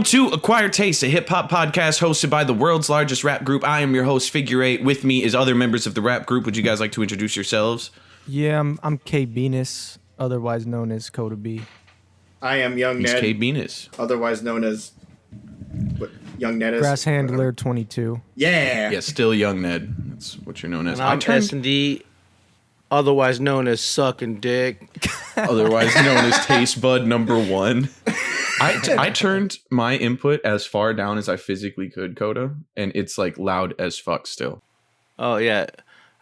to Acquired Taste, a hip-hop podcast hosted by the world's largest rap group. I am your host, Figure 8. With me is other members of the rap group. Would you guys like to introduce yourselves? Yeah, I'm K Venus, otherwise known as Coda B. I am Young He's Ned, K Venus. otherwise known as what Young Ned is. Grass Handler 22. Yeah. Yeah, still Young Ned. That's what you're known as. And I'm S&D, otherwise known as Sucking Dick. Otherwise known as Taste Bud number 1. I turned my input as far down as I physically could, Coda, and it's like loud as fuck still. Oh, yeah.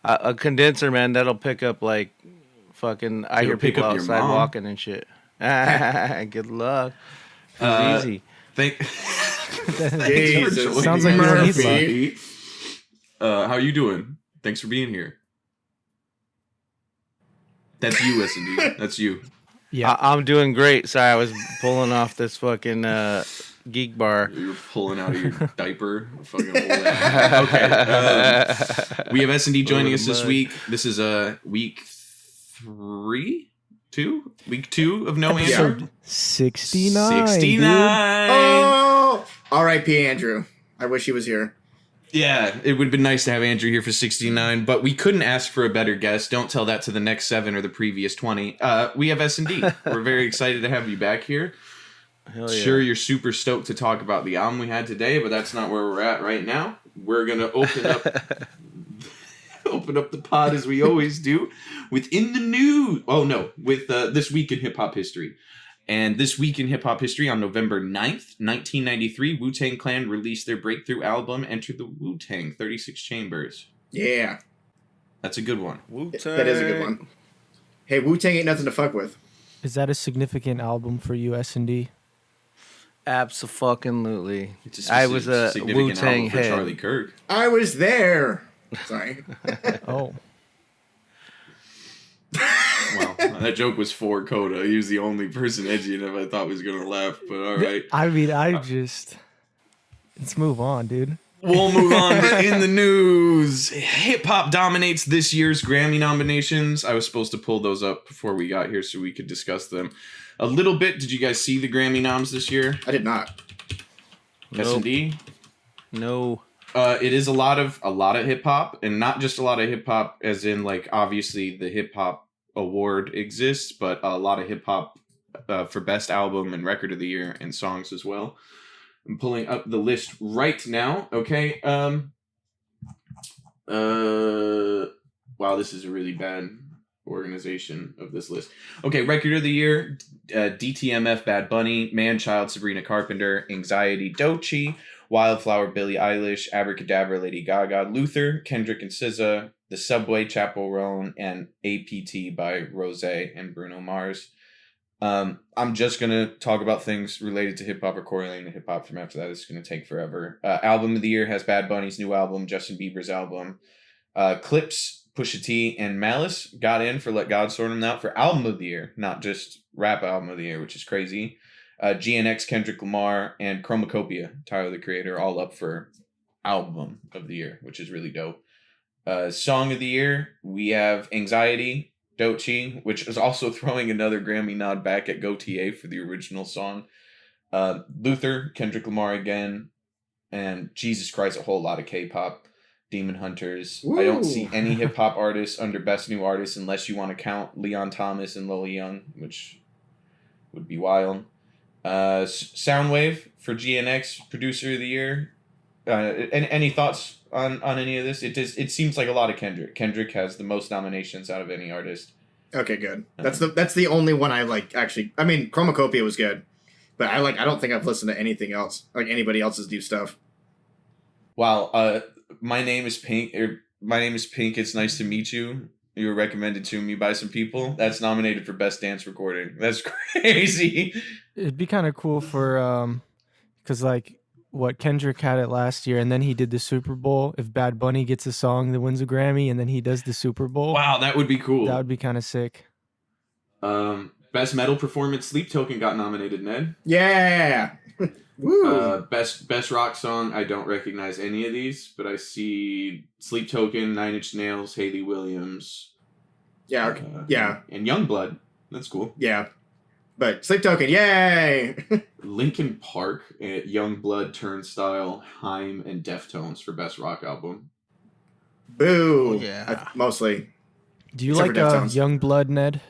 A condenser, man, that'll pick up like fucking... I hear pick people up your outside mom. walking and shit. Good luck. Easy. Jesus. Sounds like you don't need Murphy. How you doing? Thanks for being here. That's you, S&D. That's you. Yeah. I'm doing great. Sorry, I was pulling off this fucking geek bar. You were pulling out of your diaper. Fucking old ass. Okay. We have S&D joining us this week. This is week 3? 2? Week 2 of No Answer. Episode 69. 69. Oh! R.I.P. Andrew. I wish he was here. Yeah, it would have been nice to have Andrew here for 69, but we couldn't ask for a better guest. Don't tell that to the next 7 or the previous 20. We have S&D. We're very excited to have you back here. Hell yeah. Sure, you're super stoked to talk about the album we had today, but that's not where we're at right now. We're going to open up the pod as we always do with In the News. Oh, no, with This Week in Hip Hop History. And this week in hip-hop history, on November 9th, 1993, Wu-Tang Clan released their breakthrough album, Enter the Wu-Tang, 36 Chambers. Yeah. That's a good one. Wu-Tang. That is a good one. Hey, Wu-Tang ain't nothing to fuck with. Is that a significant album for you, S&D? Abso-fucking-lutely. It's I was a significant Wu-Tang album for head. Charlie Kirk. I was there. Sorry. Oh. Well, that joke was for Coda. He was the only person edgy enough I thought was going to laugh, but all right. I mean, let's move on, dude. We'll move on to In the News. Hip-hop dominates this year's Grammy nominations. I was supposed to pull those up before we got here so we could discuss them a little bit. Did you guys see the Grammy noms this year? I did not. Nope. S&D? No. It is a lot of hip-hop, and not just a lot of hip-hop as in, like, obviously the hip-hop award exists, but a lot of hip-hop for best album and record of the year and songs as well. I'm pulling up the list right now. Okay. Wow, this is a really bad organization of this list. Okay, record of the year, DTMF, Bad Bunny, Man-Child, Sabrina Carpenter, Anxiety, Doechii, Wildflower, Billie Eilish, Abracadabra, Lady Gaga, Luther, Kendrick and SZA, The Subway, Chappell Roan, and APT by Rose and Bruno Mars. I'm just going to talk about things related to hip-hop or correlating to hip-hop. From after that, it's going to take forever. Album of the year has Bad Bunny's new album, Justin Bieber's album. Clips, Pusha T, and Malice got in for Let God Sort 'Em Out for album of the year, not just rap album of the year, which is crazy. GNX, Kendrick Lamar, and Chromacopia, Tyler the Creator, all up for album of the year, which is really dope. Song of the year, we have Anxiety, Doechii, which is also throwing another Grammy nod back at Gautier for the original song. Luther, Kendrick Lamar again, and Jesus Christ, a whole lot of K-pop. Demon Hunters. Woo. I don't see any hip-hop artists under Best New Artist unless you want to count Leon Thomas and Lola Young, which would be wild. Soundwave for GNX, Producer of the Year. Any thoughts on any of this? It seems like a lot of Kendrick. Kendrick has the most nominations out of any artist. Okay, good. That's the only one I like. Actually, I mean, Chromacopia was good, but I don't think I've listened to anything else, like anybody else's new stuff. Wow. My name is Pink. It's nice to meet you. You were recommended to me by some people. That's nominated for Best Dance Recording. That's crazy. It'd be kind of cool for, because like what Kendrick had it last year, and then he did the Super Bowl. If Bad Bunny gets a song that wins a Grammy, and then he does the Super Bowl, Wow, that would be cool. that would be kind of sick. Best Metal Performance, Sleep Token got nominated, Ned. Yeah. Woo. Best Rock Song, I don't recognize any of these, but I see Sleep Token, Nine Inch Nails, Hayley Williams. Yeah. Yeah. And Youngblood. That's cool. Yeah. But Sleep Token, yay! Linkin Park, Youngblood, Turnstile, Haim, and Deftones for best rock album. Boo. Oh, yeah. Mostly. Do you Except like for Deftones. Young Blood, Ned?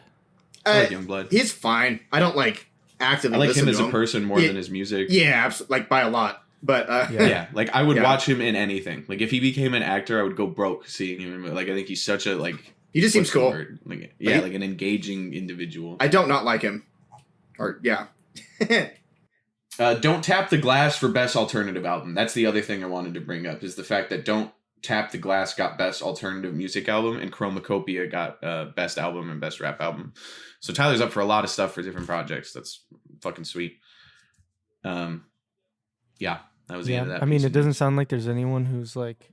I like Youngblood. He's fine. I don't like actively I like listen him to as a person more Yeah. than his music. Yeah, like by a lot. But Yeah, like I would Yeah. watch him in anything. Like if he became an actor, I would go broke seeing him. Like I think he's such a he just seems what's the cool. word? Like yeah, like an engaging individual. I don't not like him. Or yeah. Don't Tap the Glass for best alternative album. That's the other thing I wanted to bring up is the fact that Don't Tap the Glass got best alternative music album and Chromacopia got best album and best rap album. So Tyler's up for a lot of stuff for different projects. That's fucking sweet. Yeah, that was the end of that. I mean, piece it of doesn't news. sound like there's anyone who's like,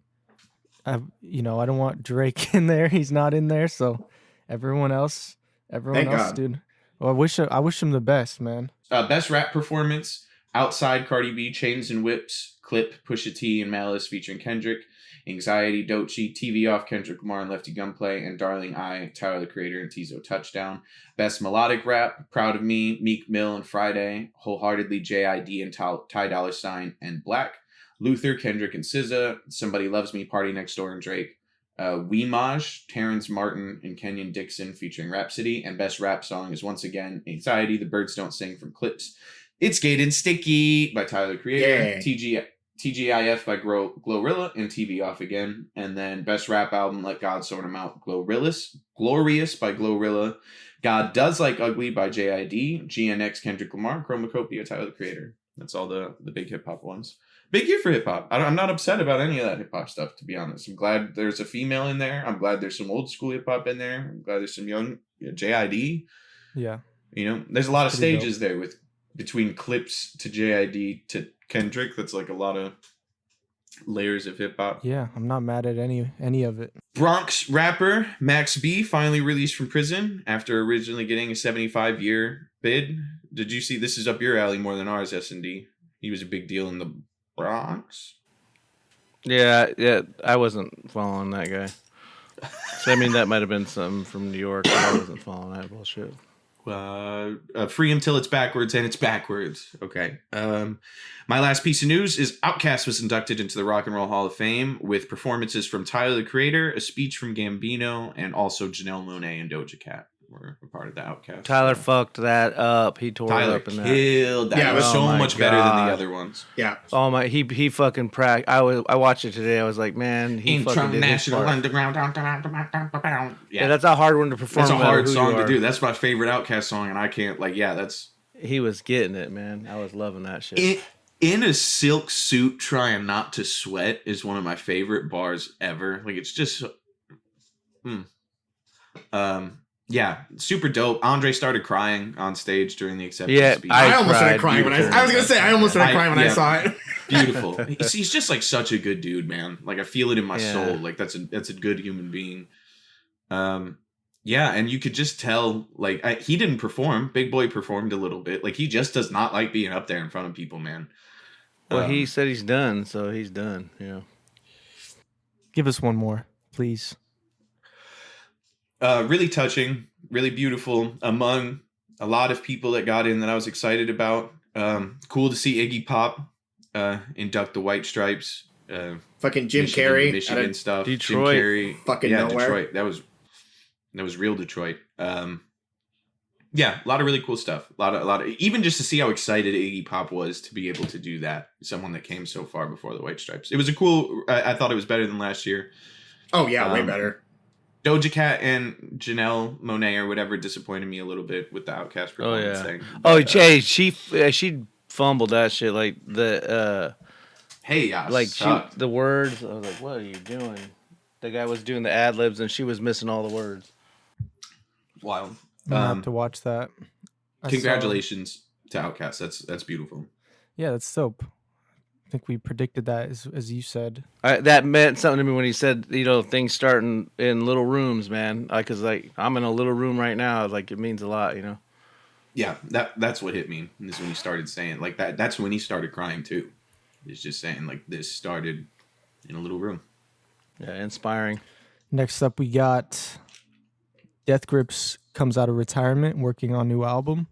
I don't want Drake in there. He's not in there, so everyone else, Thank God. dude. Well, I wish him the best, man. Best rap performance: Outside, Cardi B, Chains and Whips, Clip, Pusha T, and Malice featuring Kendrick. Anxiety, Doechii, TV Off, Kendrick Lamar and Lefty Gunplay, and Darling I, Tyler the Creator and Tizo Touchdown. Best melodic rap: Proud of Me, Meek Mill and Friday, Wholeheartedly, JID and Ty Dolla $ign and Black. Luther, Kendrick and SZA, Somebody Loves Me, Party Next Door and Drake. Weemaj, Terrence Martin and Kenyon Dixon featuring Rhapsody, and best rap song is once again Anxiety, The Birds Don't Sing from Clips. It's Getting Sticky by Tyler the Creator. TGIF by Glorilla and TV Off again. And then best rap album, Let God Sort 'Em Out, Glorious by Glorilla. God Does Like Ugly by JID. GNX, Kendrick Lamar, Chromacopia, Tyler the Creator. That's all the big hip hop ones. Big year for hip hop. I'm not upset about any of that hip hop stuff, to be honest. I'm glad there's a female in there. I'm glad there's some old school hip hop in there. I'm glad there's some young JID. Yeah. You know, there's a lot of Pretty stages there with between Clips to JID to Kendrick. That's like a lot of layers of hip hop. Yeah, I'm not mad at any of it. Bronx rapper Max B finally released from prison after originally getting a 75-year bid. Did you see? This is up your alley more than ours, S&D. He was a big deal in the Bronx. Yeah, I wasn't following that guy. So, I mean, that might have been something from New York. But I wasn't following that bullshit. Free him till it's backwards, and it's backwards. Okay. My last piece of news is OutKast was inducted into the Rock and Roll Hall of Fame with performances from Tyler the Creator, a speech from Gambino, and also Janelle Monáe and Doja Cat were a part of the OutKast. Tyler fucked that up. He tore it Tyler up in that. killed that. Yeah, it was oh so my much better than God. the other ones. Yeah. Oh my, he fucking I watched it today. I was like, man, he fucking did his International part. Underground. Yeah, that's a hard one to perform. That's a no matter hard who song you to are. do. That's my favorite OutKast song, and I can't that's He was getting it, man. I was loving that shit. in a silk suit trying not to sweat is one of my favorite bars ever. Like it's just yeah, super dope. Andre started crying on stage during the acceptance Yeah, speech. I almost started cried crying when beautiful. I was gonna say I almost started crying when I saw it. Beautiful. He's just like such a good dude, man. Like I feel it in my Yeah. soul. Like that's a good human being. Yeah, and you could just tell like he didn't perform. Big Boy performed a little bit. Like he just does not like being up there in front of people, man. Well, he said he's done, so he's done. You know. Give us one more, please. Really touching, really beautiful. Among a lot of people that got in that I was excited about. Cool to see Iggy Pop induct the White Stripes. Fucking Jim Michigan, Carrey. Michigan Out of- stuff. Detroit. Jim Carrey, Fucking yeah, nowhere. Detroit. That was real Detroit. Yeah, a lot of really cool stuff. A lot of even just to see how excited Iggy Pop was to be able to do that. Someone that came so far before the White Stripes. It was a cool. I thought it was better than last year. Oh yeah, way better. Doja Cat and Janelle Monáe or whatever disappointed me a little bit with the OutKast performance thing. Oh, But, Jay, she fumbled that shit like the hey, yeah, like sucked. the words. I was like, what are you doing? The guy was doing the ad libs and she was missing all the words. Wild. I'm gonna have to watch that. I saw- Congratulations to OutKast. That's beautiful. Yeah, that's dope. I think we predicted that as you said. That meant something to me when he said, things starting in little rooms, man. Cause I'm in a little room right now. Like it means a lot, Yeah, that's what hit me. Is when he started saying like that. That's when he started crying too. He's just saying like this started in a little room. Yeah, inspiring. Next up, we got Death Grips comes out of retirement, working on new album.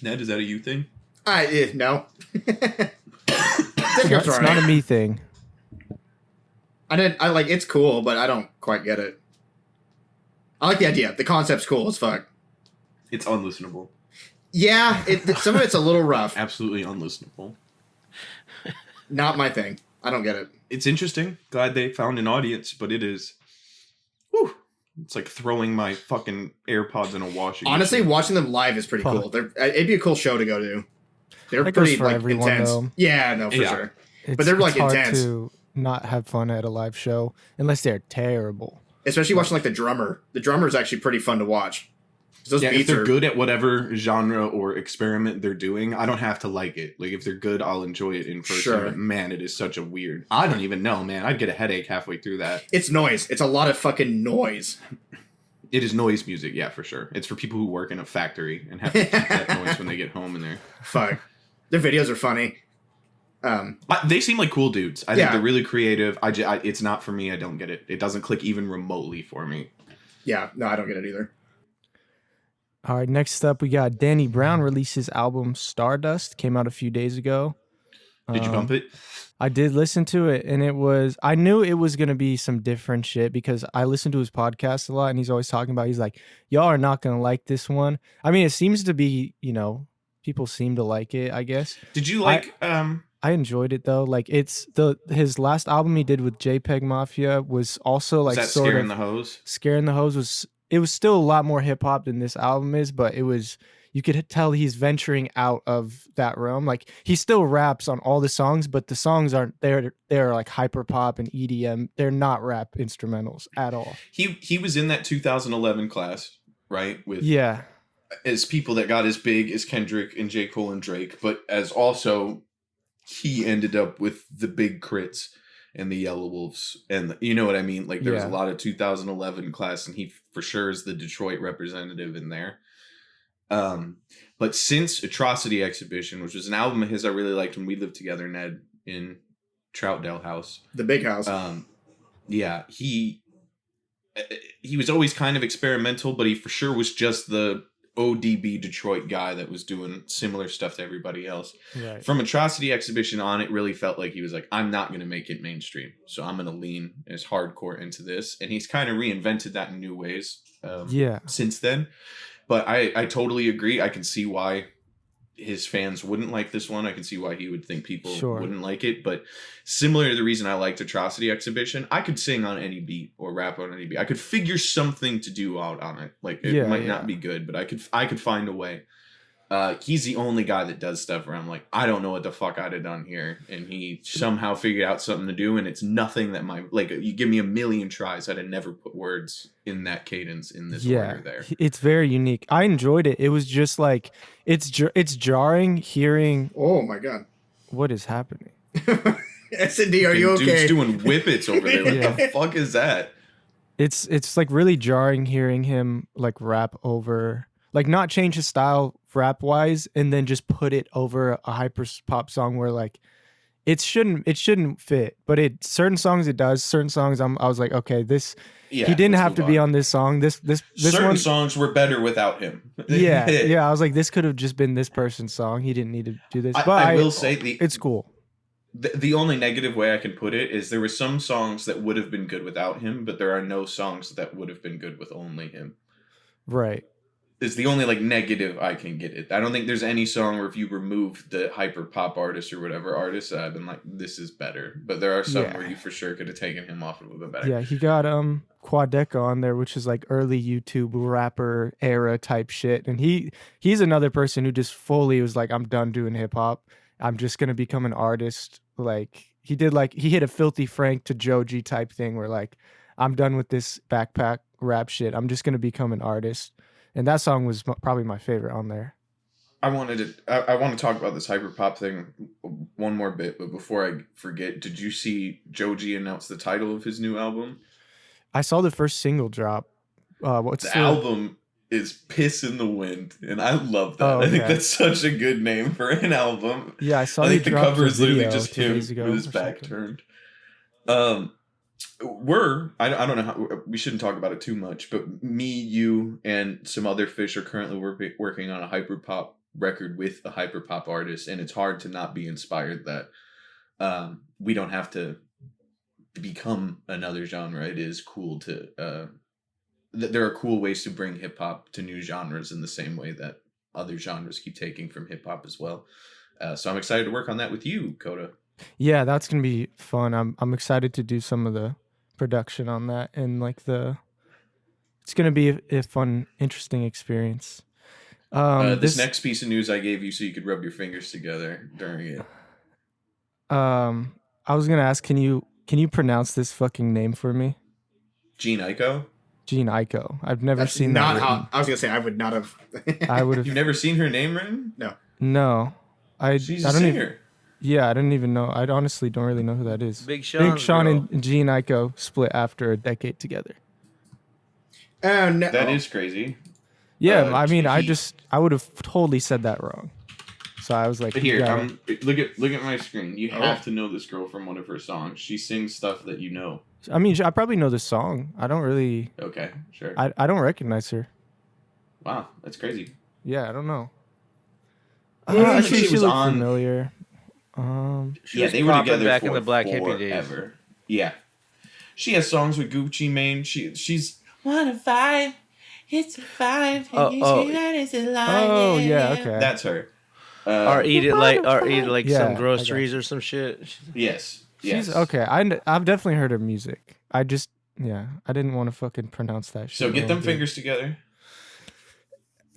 Ned, is that a you thing? No. It's not a me thing. I like it's cool, but I don't quite get it. I like the idea. The concept's cool as fuck. It's unlistenable. Yeah, some of it's a little rough. Absolutely unlistenable. Not my thing. I don't get it. It's interesting. Glad they found an audience, but it is. Whew, it's like throwing my fucking AirPods in a washing Honestly, machine. watching them live is pretty cool. It'd be a cool show to go to. They're That pretty goes for like everyone, intense. though. Yeah, no, for sure. But they're, like, hard intense. to not have fun at a live show unless they're terrible. Especially watching like the drummer. The drummer is actually pretty fun to watch. Those Yeah, if beats they're are good at whatever genre or experiment they're doing, I don't have to like it. Like, if they're good, I'll enjoy it in person. Sure. But man, it is such a weird... I don't even know, man. I'd get a headache halfway through that. It's noise. It's a lot of fucking noise. It is noise music, yeah, for sure. It's for people who work in a factory and have to keep that noise when they get home and they're... Fuck. Their videos are funny. They seem like cool dudes. I think Yeah. they're really creative. It's not for me. I don't get it. It doesn't click even remotely for me. Yeah, no, I don't get it either. All right, next up we got Danny Brown released his album Stardust. Came out a few days ago. Did you bump it? I did listen to it, and I knew it was going to be some different shit because I listen to his podcast a lot, and he's always talking about, he's like, y'all are not going to like this one. I mean, it seems to be, people seem to like it, I guess. Did you like... I enjoyed it though. Like his last album he did with JPEG Mafia was also like was that sort Scaring of the Hose? Scaring the Hose was still a lot more hip hop than this album is, but you could tell he's venturing out of that realm. Like he still raps on all the songs, but the songs aren't they're like hyper pop and EDM. They're not rap instrumentals at all. He was in that 2011 class, right? With Yeah. as people that got as big as Kendrick and J. Cole and Drake, but as also he ended up with the Big Crits and the Yellow Wolves, and you know what I mean? Like there was a lot of 2011 class, and he for sure is the Detroit representative in there. But since Atrocity Exhibition, which was an album of his I really liked when we lived together, Ned, in Troutdale House. The big house. Yeah, he was always kind of experimental, but he for sure was just the ODB Detroit guy that was doing similar stuff to everybody else. Right. From Atrocity Exhibition on, it really felt like he was like, I'm not going to make it mainstream, so I'm going to lean as hardcore into this. And he's kind of reinvented that in new ways since then. But I totally agree. I can see why his fans wouldn't like this one. I can see why he would think people wouldn't like it. But similar to the reason I liked Atrocity Exhibition, I could sing on any beat or rap on any beat. I could figure something to do out on it. Like it might not be good, but I could find a way. He's the only guy that does stuff where I'm like, I don't know what the fuck I'd have done here, and he somehow figured out something to do, and it's nothing that you give me a million tries, I'd have never put words in that cadence in this order there. It's very unique. I enjoyed it. It was just like it's jarring hearing. Oh my god, what is happening? S&D, are you okay? Dude's doing whippets over there. What the fuck is that? It's like really jarring hearing him like rap over, like not change his style rap wise, and then just put it over a hyper pop song where like it shouldn't fit, but certain songs it does. Certain songs I was like, okay, he didn't have to be on this song. This certain songs were better without him. yeah. I was like, this could have just been this person's song. He didn't need to do this. But I will say it's cool. The only negative way I can put it is there were some songs that would have been good without him, but there are no songs that would have been good with only him. Right. Is the only like negative I can get it. I don't think there's any song where if you remove the hyper pop artist or whatever artist, I've been like, this is better. But there are some where you for sure could have taken him off a little bit better. Yeah, he got Quadeca on there, which is like early YouTube rapper era type shit, and he's another person who just fully was like, I'm done doing hip hop. I'm just gonna become an artist. Like he hit a Filthy Frank to Joji type thing where like, I'm done with this backpack rap shit. I'm just gonna become an artist. And that song was probably my favorite on there. I want to talk about this hyper pop thing one more bit, but before I forget, did you see Joji announce the title of his new album? I saw the first single drop. What's the album is Piss in the Wind, and I love that. I think that's such a good name for an album. Yeah, I saw. I think the cover is literally just him with his back turned. I don't know how, we shouldn't talk about it too much, but me, you, and some other fish are currently working on a hyper pop record with a hyperpop artist, and it's hard to not be inspired that we don't have to become another genre. It is cool to there are cool ways to bring hip hop to new genres in the same way that other genres keep taking from hip hop as well. So I'm excited to work on that with you, Coda. Yeah, that's gonna be fun. I'm excited to do some of the production on that, and like it's gonna be a fun, interesting experience. This next piece of news I gave you so you could rub your fingers together during it. I was gonna ask, can you pronounce this fucking name for me? Gene Aiko? Gene Aiko. I've never That's seen not that. how I was gonna say. I would not have. I would have. You've never seen her name written? No, She's I a don't singer. even. Yeah, I didn't even know. I honestly don't really know who that is. Big Sean. Big Sean and Gene Aiko split after a decade together. Oh no, That is crazy. Yeah, I mean, I he- would have totally said that wrong. So I was like, But here, yeah. look at my screen. You have to know this girl from one of her songs. She sings stuff that you know. I mean, I probably know the song. I don't really. Okay, sure. I don't recognize her. Wow, that's crazy. Yeah, I don't know. Yeah, Actually, she she was looked on- familiar. She Yeah, was they were popping together back for in the Black Hippie days. forever. Yeah, she has songs with Gucci Mane. She's 1 of 5. It's a 5. Oh, Yeah, okay. That's her. Or eat it like Yeah, I some got groceries or some shit. Yes. She's Yes. okay. I've definitely heard her music. I didn't want to fucking pronounce that shit. So get them wrong, dude. fingers together.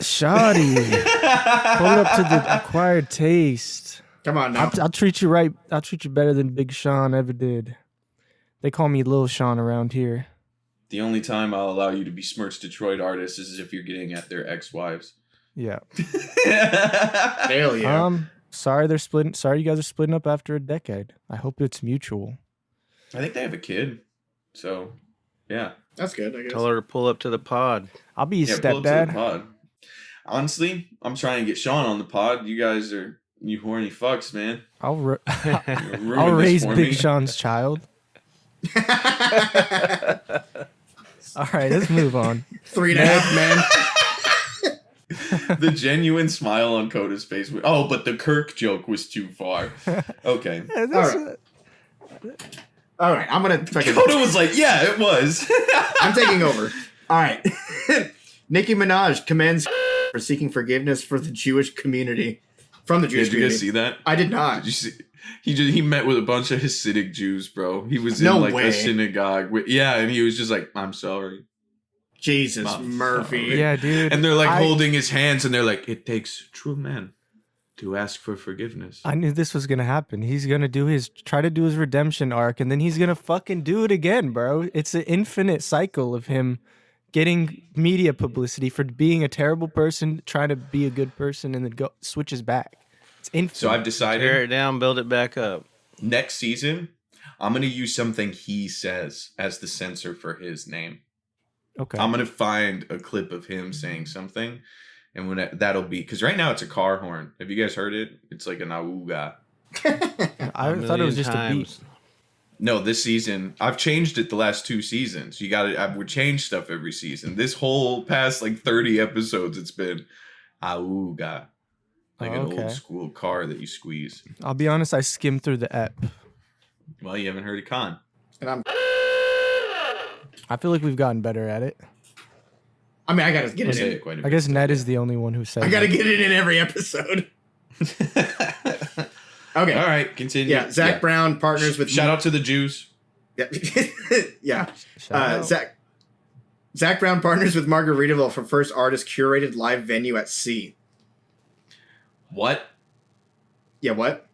Shoddy. Pull it up to the acquired taste. come on now. I'll treat you right. I'll treat you better than Big Sean ever did. They call me Lil Sean around here. The only time I'll allow you to besmirch Detroit artists is if you're getting at their ex-wives. Yeah. Hell yeah. Sorry they're splitting. Sorry you guys are splitting up after a decade. I hope it's mutual. I think they have a kid. So, yeah. That's good. I guess. Tell her to pull up to the pod. I'll be your Yeah, pull up to the stepdad. pod. Honestly, I'm trying to get Sean on the pod. You guys are you horny fucks, man. I'll You're ruining I'll this raise for Big me. Sean's child. All right, let's move on. 3.5 man. The genuine smile on Coda's face. Oh, but the Kirk joke was too far. Okay. All right, I'm gonna fucking. Coda was like, yeah, it was. I'm taking over. All right. Nicki Minaj commends for seeking forgiveness for the Jewish community. From the Jewish Did you guys community. see that? I did not. Did you see? He met with a bunch of Hasidic Jews, bro. He was in No like way. a synagogue. And he was just like, I'm sorry. Jesus, Mom, Murphy. Yeah, dude. And they're like I- holding his hands and they're like, it takes true men to ask for forgiveness. I knew this was gonna happen. He's gonna try to do his redemption arc, and then he's gonna fucking do it again, bro. It's an infinite cycle of him getting media publicity for being a terrible person, trying to be a good person, and then switches back. It's infinite. So I've Tear decided it down, build it back up. next season, I'm going to use something he says as the censor for his name. Okay. I'm going to find a clip of him saying something. And that'll be, because right now it's a car horn. Have you guys heard it? It's like an auga. I thought it was just a beat. No, this season, I've changed it the last 2 seasons. I would change stuff every season. This whole past like 30 episodes, it's been auga. Like an okay. old school car that you squeeze. I'll be honest, I skimmed through the app. Well, you haven't heard of Khan. And I'm. I feel like we've gotten better at it. I mean, I gotta get I it say in. it quite a I bit. guess Ned is the only one who said I gotta that. get it in every episode. Okay. All right, continue. Yeah, Zach Brown partners with. Shout out to the Jews. Yeah. Yeah. Shout out. Zach Brown partners with Margaritaville for first artist curated live venue at sea. What? Yeah, what?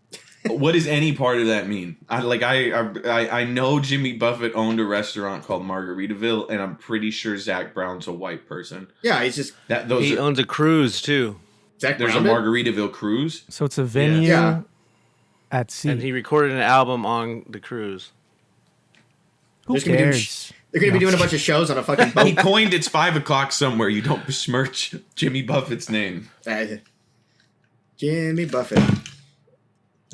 What does any part of that mean? I know Jimmy Buffett owned a restaurant called Margaritaville, and I'm pretty sure Zach Brown's a white person. Yeah, he's just He owns a cruise too, Zach There's a Brown. Margaritaville cruise. So it's a venue Yeah. at sea. and he recorded an album on the cruise. Who There's gonna be cares? They're gonna be doing a bunch of shows on a fucking He boat. coined it's 5 o'clock somewhere. You don't besmirch Jimmy Buffett's name. Jimmy Buffett.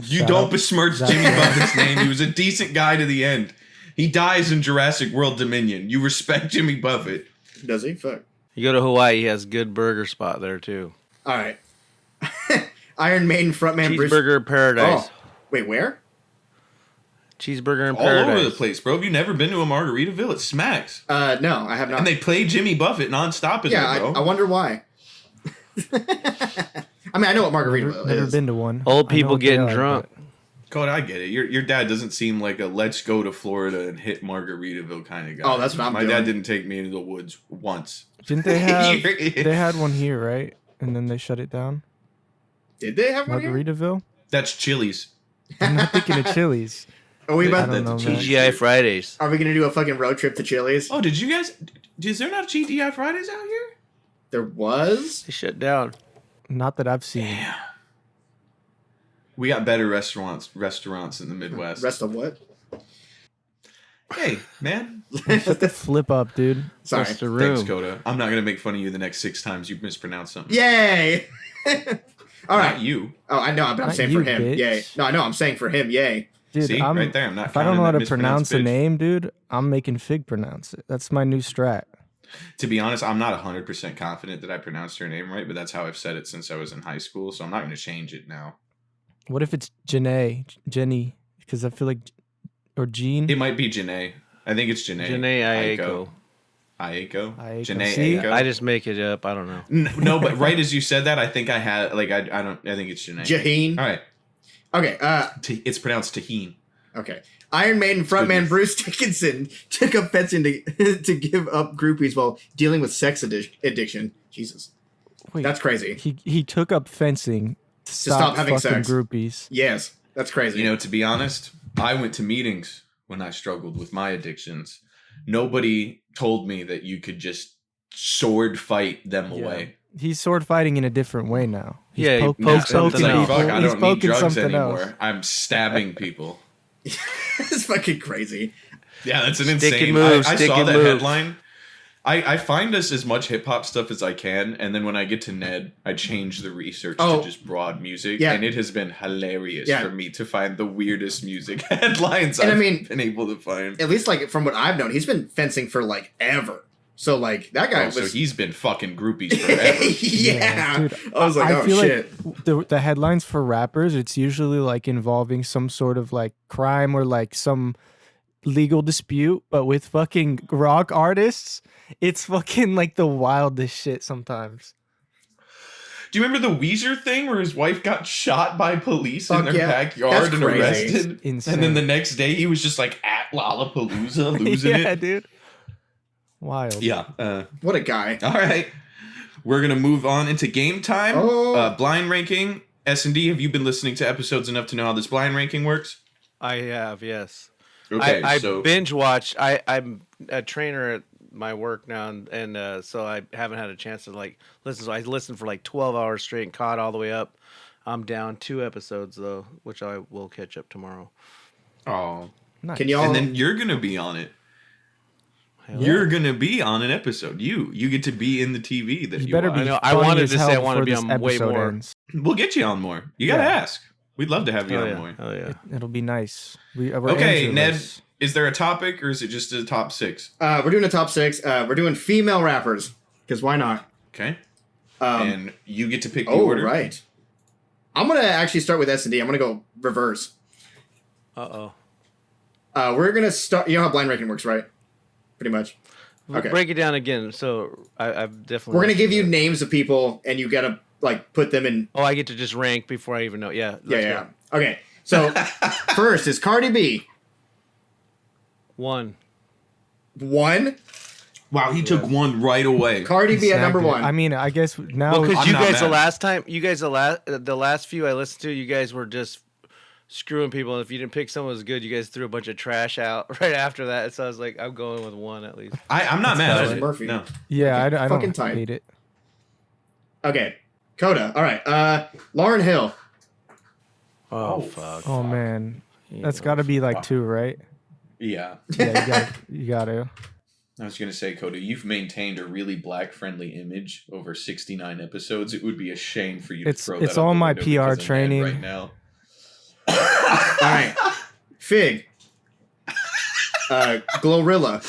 You Shout don't out besmirch Zach Jimmy Brown. Buffett's name. He was a decent guy to the end. He dies in Jurassic World Dominion. You respect Jimmy Buffett. Does he? Fuck. You go to Hawaii, he has good burger spot there too. All right. Iron Maiden frontman Bruce. Cheeseburger Paradise. Oh, wait, where? Cheeseburger in All Paradise. over the place, bro. Have you never been to a Margaritaville? It smacks. No, I have not. And they play Jimmy Buffett nonstop in yeah, there, bro. I wonder why. I mean, I know what Margaritaville Never is. been to one. Old I know people what they getting are, drunk. but- Code, I get it. Your dad doesn't seem like a let's go to Florida and hit Margaritaville kind of guy. Oh, that's what I'm My doing. dad didn't take me into the woods once. Didn't they have? They had one here, right? And then they shut it down. Did they have one here? Margaritaville. That's Chili's. I'm not thinking of Chili's. Are we I about? don't know, man. TGI Fridays. Are we gonna do a fucking road trip to Chili's? Oh, did you guys? Is there not GDI Fridays out here? There was. They shut down. Not that I've seen. We got better restaurants in the Midwest. Rest of what? Hey, man. Shut the flip up, dude. Sorry. That's the room. Thanks, Coda. I'm not gonna make fun of you the next 6 times you mispronounce something. Yay! All right. Not you. Oh, I know, but I'm Not saying you, for him. bitch. Yay. No, I know. I'm saying for him. Yay. Dude, See, I'm, right there. I'm not. if I don't know how counting to that pronounce a mispronounced bitch. name, dude, I'm making Fig pronounce it. That's my new strat. To be honest, I'm not 100% confident that I pronounced her name right, but that's how I've said it since I was in high school, so I'm not going to change it now. What if it's Jenny? Because I feel like, or Jean. It might be Janae. I think it's Janae. Janae Aiko. Aiko. Aiko. Janae See? Aiko. I just make it up. I don't know. No, but right as you said that, I think I had like I don't. I think it's Janae. Jaheen. All right. Okay. It's pronounced Tahine. Okay. Iron Maiden frontman Goodness. Bruce Dickinson took up fencing to give up groupies while dealing with sex addiction. Jesus. Wait, That's crazy. He took up fencing to stop having fucking sex. groupies. Yes. That's crazy. You know, to be honest, I went to meetings when I struggled with my addictions. Nobody told me that you could just sword fight them Yeah. away. He's sword fighting in a different way now. He's Yeah, he poking pokes something people. else. Fuck, I He's don't need poking drugs something anymore. else. I'm stabbing people. It's fucking crazy. Yeah, that's an Stick insane. and move, I stick saw and that move. headline. I find us as much hip hop stuff as I can, and then when I get to Ned, I change the research Oh. to just broad music, Yeah. and it has been hilarious Yeah. for me to find the weirdest music headlines And I I've mean- been able to find. At least like from what I've known, he's been fencing for like ever. So like that guy Oh, so was. he's been fucking groupies forever. yeah. dude, I was like, I oh feel shit. like the headlines for rappers, it's usually like involving some sort of like crime or like some legal dispute, but with fucking rock artists, it's fucking like the wildest shit sometimes. Do you remember the Weezer thing where his wife got shot by police Fuck in their yeah. backyard That's and crazy. arrested? Insane. And then the next day he was just like at Lollapalooza losing yeah, it. dude. Wild. Yeah. What a guy. All right. We're going to move on into game time. Oh. Blind ranking. S&D, have you been listening to episodes enough to know how this blind ranking works? I have, yes. Okay, I so binge watch. I'm a trainer at my work now, and so I haven't had a chance to like listen. So I listened for like 12 hours straight and caught all the way up. I'm down 2 episodes though, which I will catch up tomorrow. oh, Nice. Can y'all? and then you're going to be on it. Hell You're going to be on an episode. You get to be in the TV that You you better watch. be. I know, I funny wanted as to say hell I wanna before be this on way episode more. ends. We'll get you on more. You got to Yeah. ask. We'd love to have you Hell on yeah. more. Hell yeah. It'll be nice. We're Okay, Ned, answerless. is there a topic or is it just a top 6? We're doing a top 6. We're doing female rappers because why not? Okay. Um, And you get to pick the oh order. right. I'm gonna actually start with S&D. I'm gonna go reverse. Uh-oh. We're gonna start. You know how blind ranking works, right? Pretty much. Okay. Break it down again. So I've definitely. We're gonna give you listened to it. names of people, and you gotta like put them in. Oh, I get to just rank before I even know. Yeah. Yeah, let's yeah. go. Okay. So first is Cardi B. 1. 1. Wow, he took one right away. Cardi B at number Snagged it. 1. I mean, I guess now. Well, because I'm you not guys mad. the last few I listened to, you guys were just screwing people. And if you didn't pick someone who was good, you guys threw a bunch of trash out right after that. So I was like, I'm going with 1 at least. I'm not mad That's at it. Murphy. No. yeah, I fucking don't tight. hate it. Okay. Coda. All right. Lauren Hill. Oh, fuck. Oh man, You that's know. got to be like 2, right? Yeah. Yeah, you got to. I was going to say, Coda, you've maintained a really black-friendly image over 69 episodes. It would be a shame for you to It's- throw it's that out all the my window PR because of Ned training. right now. All right. Fig. Glorilla.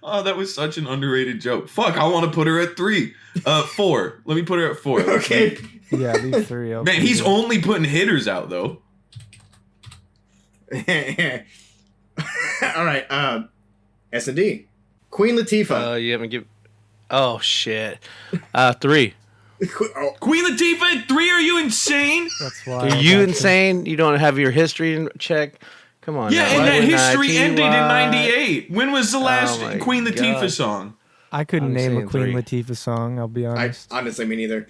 Oh, that was such an underrated joke. Fuck, I want to put her at 3. 4. Let me put her at 4. Okay. Yeah, leave 3 open. Man, he's only putting hitters out though. All right. S&D. Queen Latifah. You haven't given. Oh shit. 3. Oh, Queen Latifah at 3? Are you insane? That's why. Are you insane? You don't have your history in check? Come on. Yeah, now. and Why that wouldn't I history tell you ended in why? '98. When was the last my Queen Latifah God. song? I couldn't I'm name a saying Queen 3. Latifah song. I'll be I honest. honestly, me neither.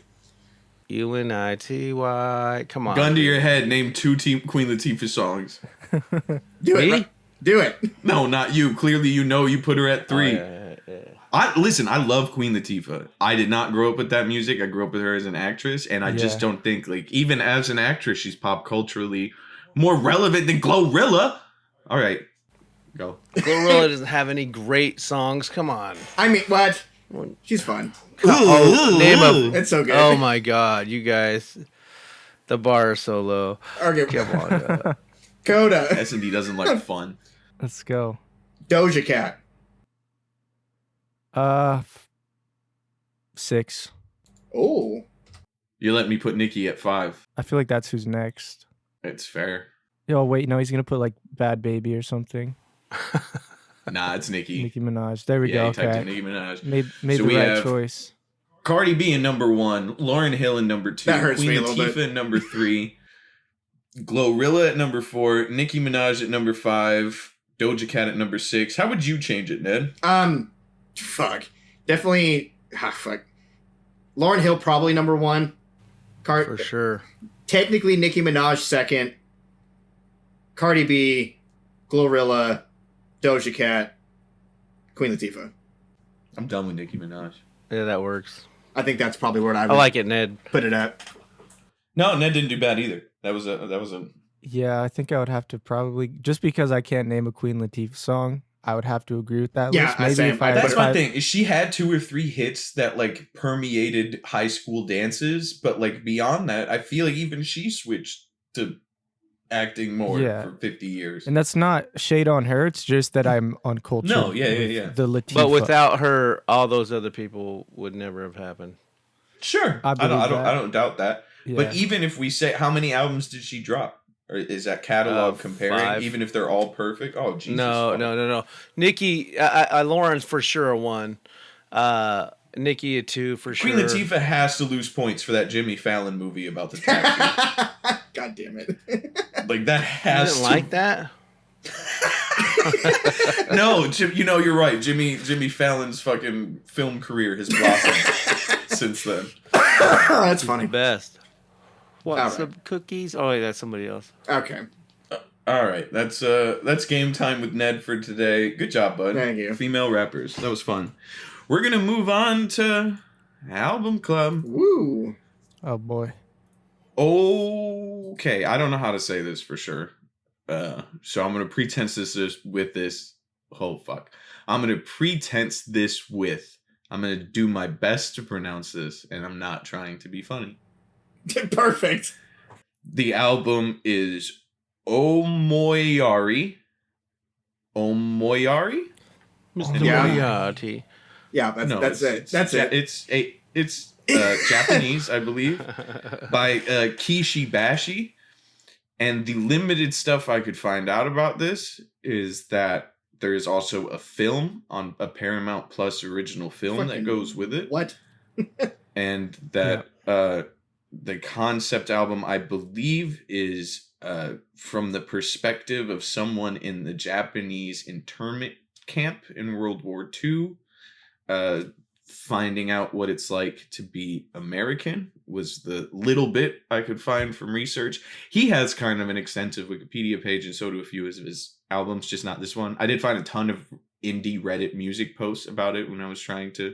UNITY. Come on. Gun to dude. your head, name 2 Queen Latifah songs. Do it. Me? Right. Do it. No, not you. Clearly, you know you put her at 3. Oh, yeah. I love Queen Latifah. I did not grow up with that music. I grew up with her as an actress, and I just Yeah. don't think, like, even as an actress, she's pop culturally more relevant than Glorilla. All right, go. Glorilla doesn't have any great songs. Come on. I mean, what? She's fun. Oh, name a. It's so good. Oh my God, you guys. The bar is so low. Okay. Come on. Coda. S&D doesn't like fun. Let's go. Doja Cat. 6. Oh. You let me put Nicki at 5. I feel like that's who's next. It's fair. Oh wait, no, he's gonna put like Bad Baby or something. Nah, it's Nicki. Nicki Minaj. There we Yeah, go. you typed in Okay, Nicki Minaj. made So the we right have- choice. Cardi B in number 1, Lauryn Hill in number 2, That hurts Queen me a little Latifah bit. in number 3, Glorilla at number 4, Nicki Minaj at number 5, Doja Cat at number 6. How would you change it, Ned? Fuck. Definitely. Fuck. Lauryn Hill probably number 1. For sure. Technically Nicki Minaj second. Cardi B, Glorilla, Doja Cat, Queen Latifah. I'm done with Nicki Minaj. Yeah, that works. I think that's probably where I I would like it, Ned. put it at. No, Ned didn't do bad either. That was a. Yeah, I think I would have to probably just because I can't name a Queen Latifah song. I would have to agree with that Yeah, list. I Maybe same. if I That's if my I- thing. Is she had 2 or 3 hits that like permeated high school dances, but like beyond that, I feel like even she switched to acting more Yeah. for 50 years. And that's not shade on her. It's just that I'm uncultured. No, yeah, with yeah. The Latifah. But without her, all those other people would never have happened. Sure, I believe that. I don't doubt that. Yeah. But even if we say how many albums did she drop, or is that catalog comparing? 5. Even if they're all perfect, oh Jesus! No. Nikki, Lauren's for sure a 1. Nikki a 2 for sure. Queen Latifah has to lose points for that Jimmy Fallon movie about the tattoo. God damn it. Like that You has didn't to. like that? No, you know you're right. Jimmy Fallon's fucking film career has blossomed since then. That's The funny. best. What? All right. Some cookies? Oh, wait, that's somebody else. Okay. All right, that's game time with Ned for today. Good job, bud. Thank you. Female rappers, that was fun. We're gonna move on to album club. Woo. Oh boy. Okay, I don't know how to say this for sure. So I'm gonna pretense this with this. Oh fuck! I'm gonna pretense this with. I'm gonna do my best to pronounce this, and I'm not trying to be funny. Perfect. The album is Omoyari. Omoyari? Mr. Yeah. Moriarty. Yeah, that's it. That's it. It's Japanese, I believe, by Kishi Bashi. And the limited stuff I could find out about this is that there is also a film on a Paramount Plus original film that Fucking goes with it. What? And that the concept album, I believe, is from the perspective of someone in the Japanese internment camp in World War II. Finding out what it's like to be American was the little bit I could find from research. He has kind of an extensive Wikipedia page, and so do a few of his albums, just not this one. I did find a ton of indie Reddit music posts about it when I was trying to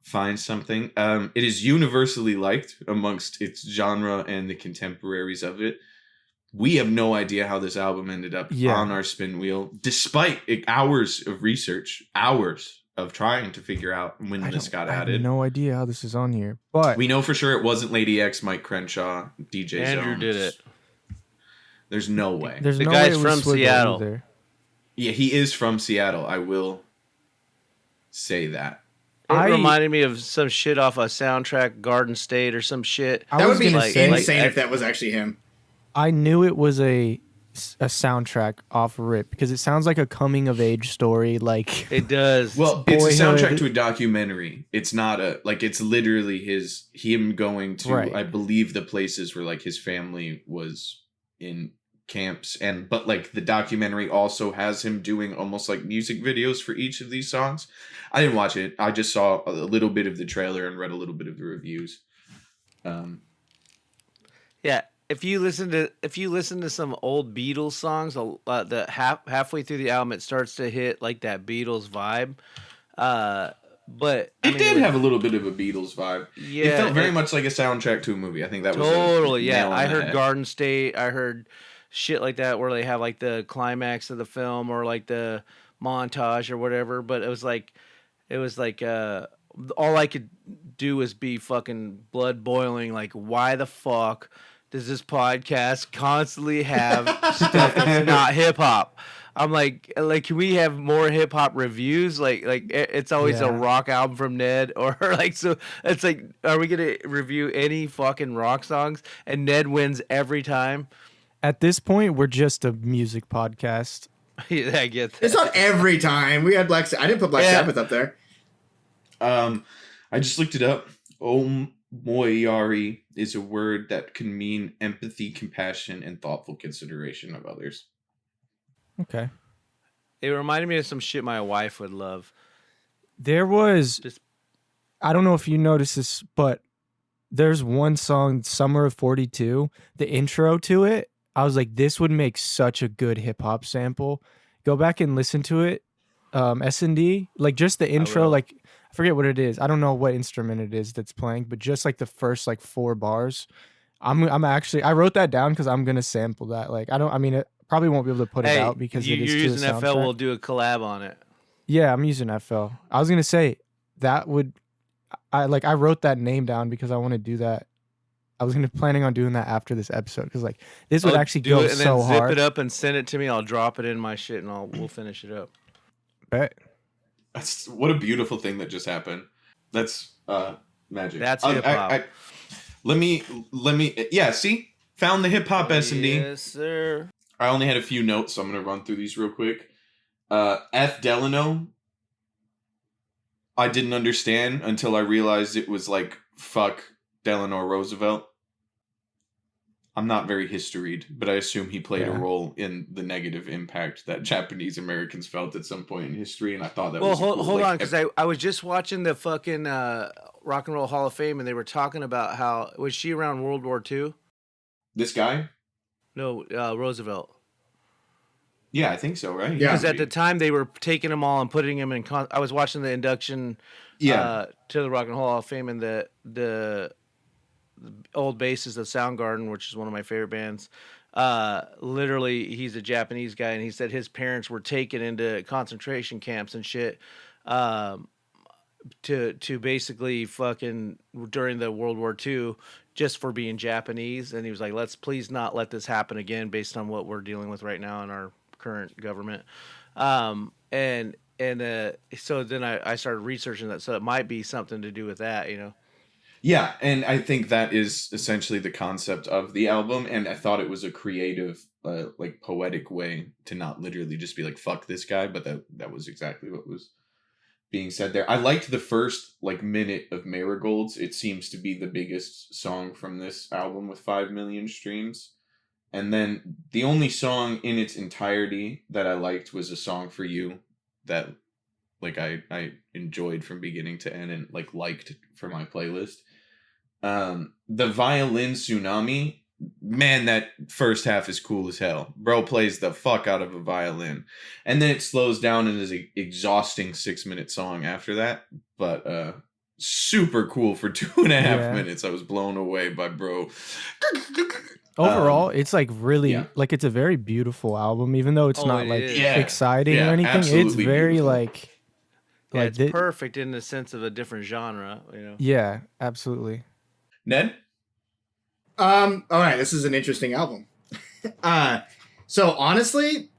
find something. It is universally liked amongst its genre and the contemporaries of it. We have no idea how this album ended up on our spin wheel, despite hours of research, hours of trying to figure out when this got I added. have no idea how this is on here, but We know for sure it wasn't Lady X, Mike Crenshaw, DJ Andrew Zones. did it. There's no way. there's The no guy's way it was from Swiggle Seattle. either. Yeah, he is from Seattle. I will say that. It I- reminded me of some shit off a soundtrack, Garden State or some shit. I That was would be gonna say, insane if that was actually him. I knew it was a soundtrack off rip because it sounds like a coming of age story. Like It does. Well, it's a Boyhood. soundtrack to a documentary. It's not a like. It's literally him going to. Right. I believe the places where like his family was in camps, but like the documentary also has him doing almost like music videos for each of these songs. I didn't watch it. I just saw a little bit of the trailer and read a little bit of the reviews. Yeah, if you listen to some old Beatles songs, the halfway through the album, it starts to hit like that Beatles vibe. But I It mean, did have a little bit of a Beatles vibe. Yeah, it felt very much like a soundtrack to a movie. I think that was totally. Yeah, nail on I the heard head. Garden State. I heard shit like that where they have like the climax of the film or like the montage or whatever. But it was like all I could do was be fucking blood boiling. Like, why the fuck does this podcast constantly have stuff that's not hip hop? I'm like, can we have more hip hop reviews? Like it's always a Yeah. rock album from Ned, or like, so it's like, are we gonna review any fucking rock songs? And Ned wins every time. at this point, we're just a music podcast. Yeah, I get that. It's not every time. We had I didn't put Black Yeah. Sabbath up there. I just looked it up. Omoyari is a word that can mean empathy, compassion, and thoughtful consideration of others. Okay. It reminded me of some shit my wife would love. There was, Just I don't know if you noticed this, but there's one song, Summer of 42, the intro to it. I was like, this would make such a good hip hop sample. Go back and listen to it. S&D, like just the intro, will. like I forget what it is. I don't know what instrument it is that's playing, but just like the first like 4 bars. I'm actually, I wrote that down because I'm gonna sample that. Like it probably won't be able to put it out because you're it is to using the FL. soundtrack. We'll do a collab on it. Yeah, I'm using FL. I was gonna say that would, I wrote that name down because I want to do that. I was planning on doing that after this episode because like this would actually do go it and so then zip hard. it up and send it to me. I'll drop it in my shit and we'll finish it up. Bet. That's what a beautiful thing that just happened. That's magic. That's hip hop. Let me. Yeah, see, found the hip hop S&D. Yes, sir. I only had a few notes, so I'm gonna run through these real quick. F. Delano. I didn't understand until I realized it was like fuck Delano Roosevelt. I'm not very historied, but I assume he played a role in the negative impact that Japanese Americans felt at some point in history, and I thought that was Hold cool, on, because I was just watching the fucking Rock and Roll Hall of Fame, and they were talking about how was she around World War II? This guy? No, Roosevelt. Yeah, I think so, right? Yeah. Because at the time they were taking them all and putting them in. I was watching the induction to the Rock and Roll Hall of Fame, and the old bassist of Soundgarden, which is one of my favorite bands. Literally, he's a Japanese guy, and he said his parents were taken into concentration camps and shit to basically fucking during the World War II just for being Japanese. And he was like, let's please not let this happen again based on what we're dealing with right now in our current government. So then I started researching that. So it might be something to do with that, you know? Yeah, and I think that is essentially the concept of the album, and I thought it was a creative, like poetic way to not literally just be like "fuck this guy," but that was exactly what was being said there. I liked the first like minute of Marigolds. It seems to be the biggest song from this album with 5 million streams, and then the only song in its entirety that I liked was "A Song for You," that like I enjoyed from beginning to end and like liked for my playlist. The violin tsunami, man, that first half is cool as hell. Bro plays the fuck out of a violin, and then it slows down and is an exhausting 6-minute song after that, but super cool for 2.5 minutes. I was blown away by bro. Overall, it's like really like it's a very beautiful album, even though it's not it like is. exciting or anything. It's absolutely very beautiful. Yeah, like it's perfect in the sense of a different genre, you know? Yeah, absolutely. Ned? All right, this is an interesting album. So honestly,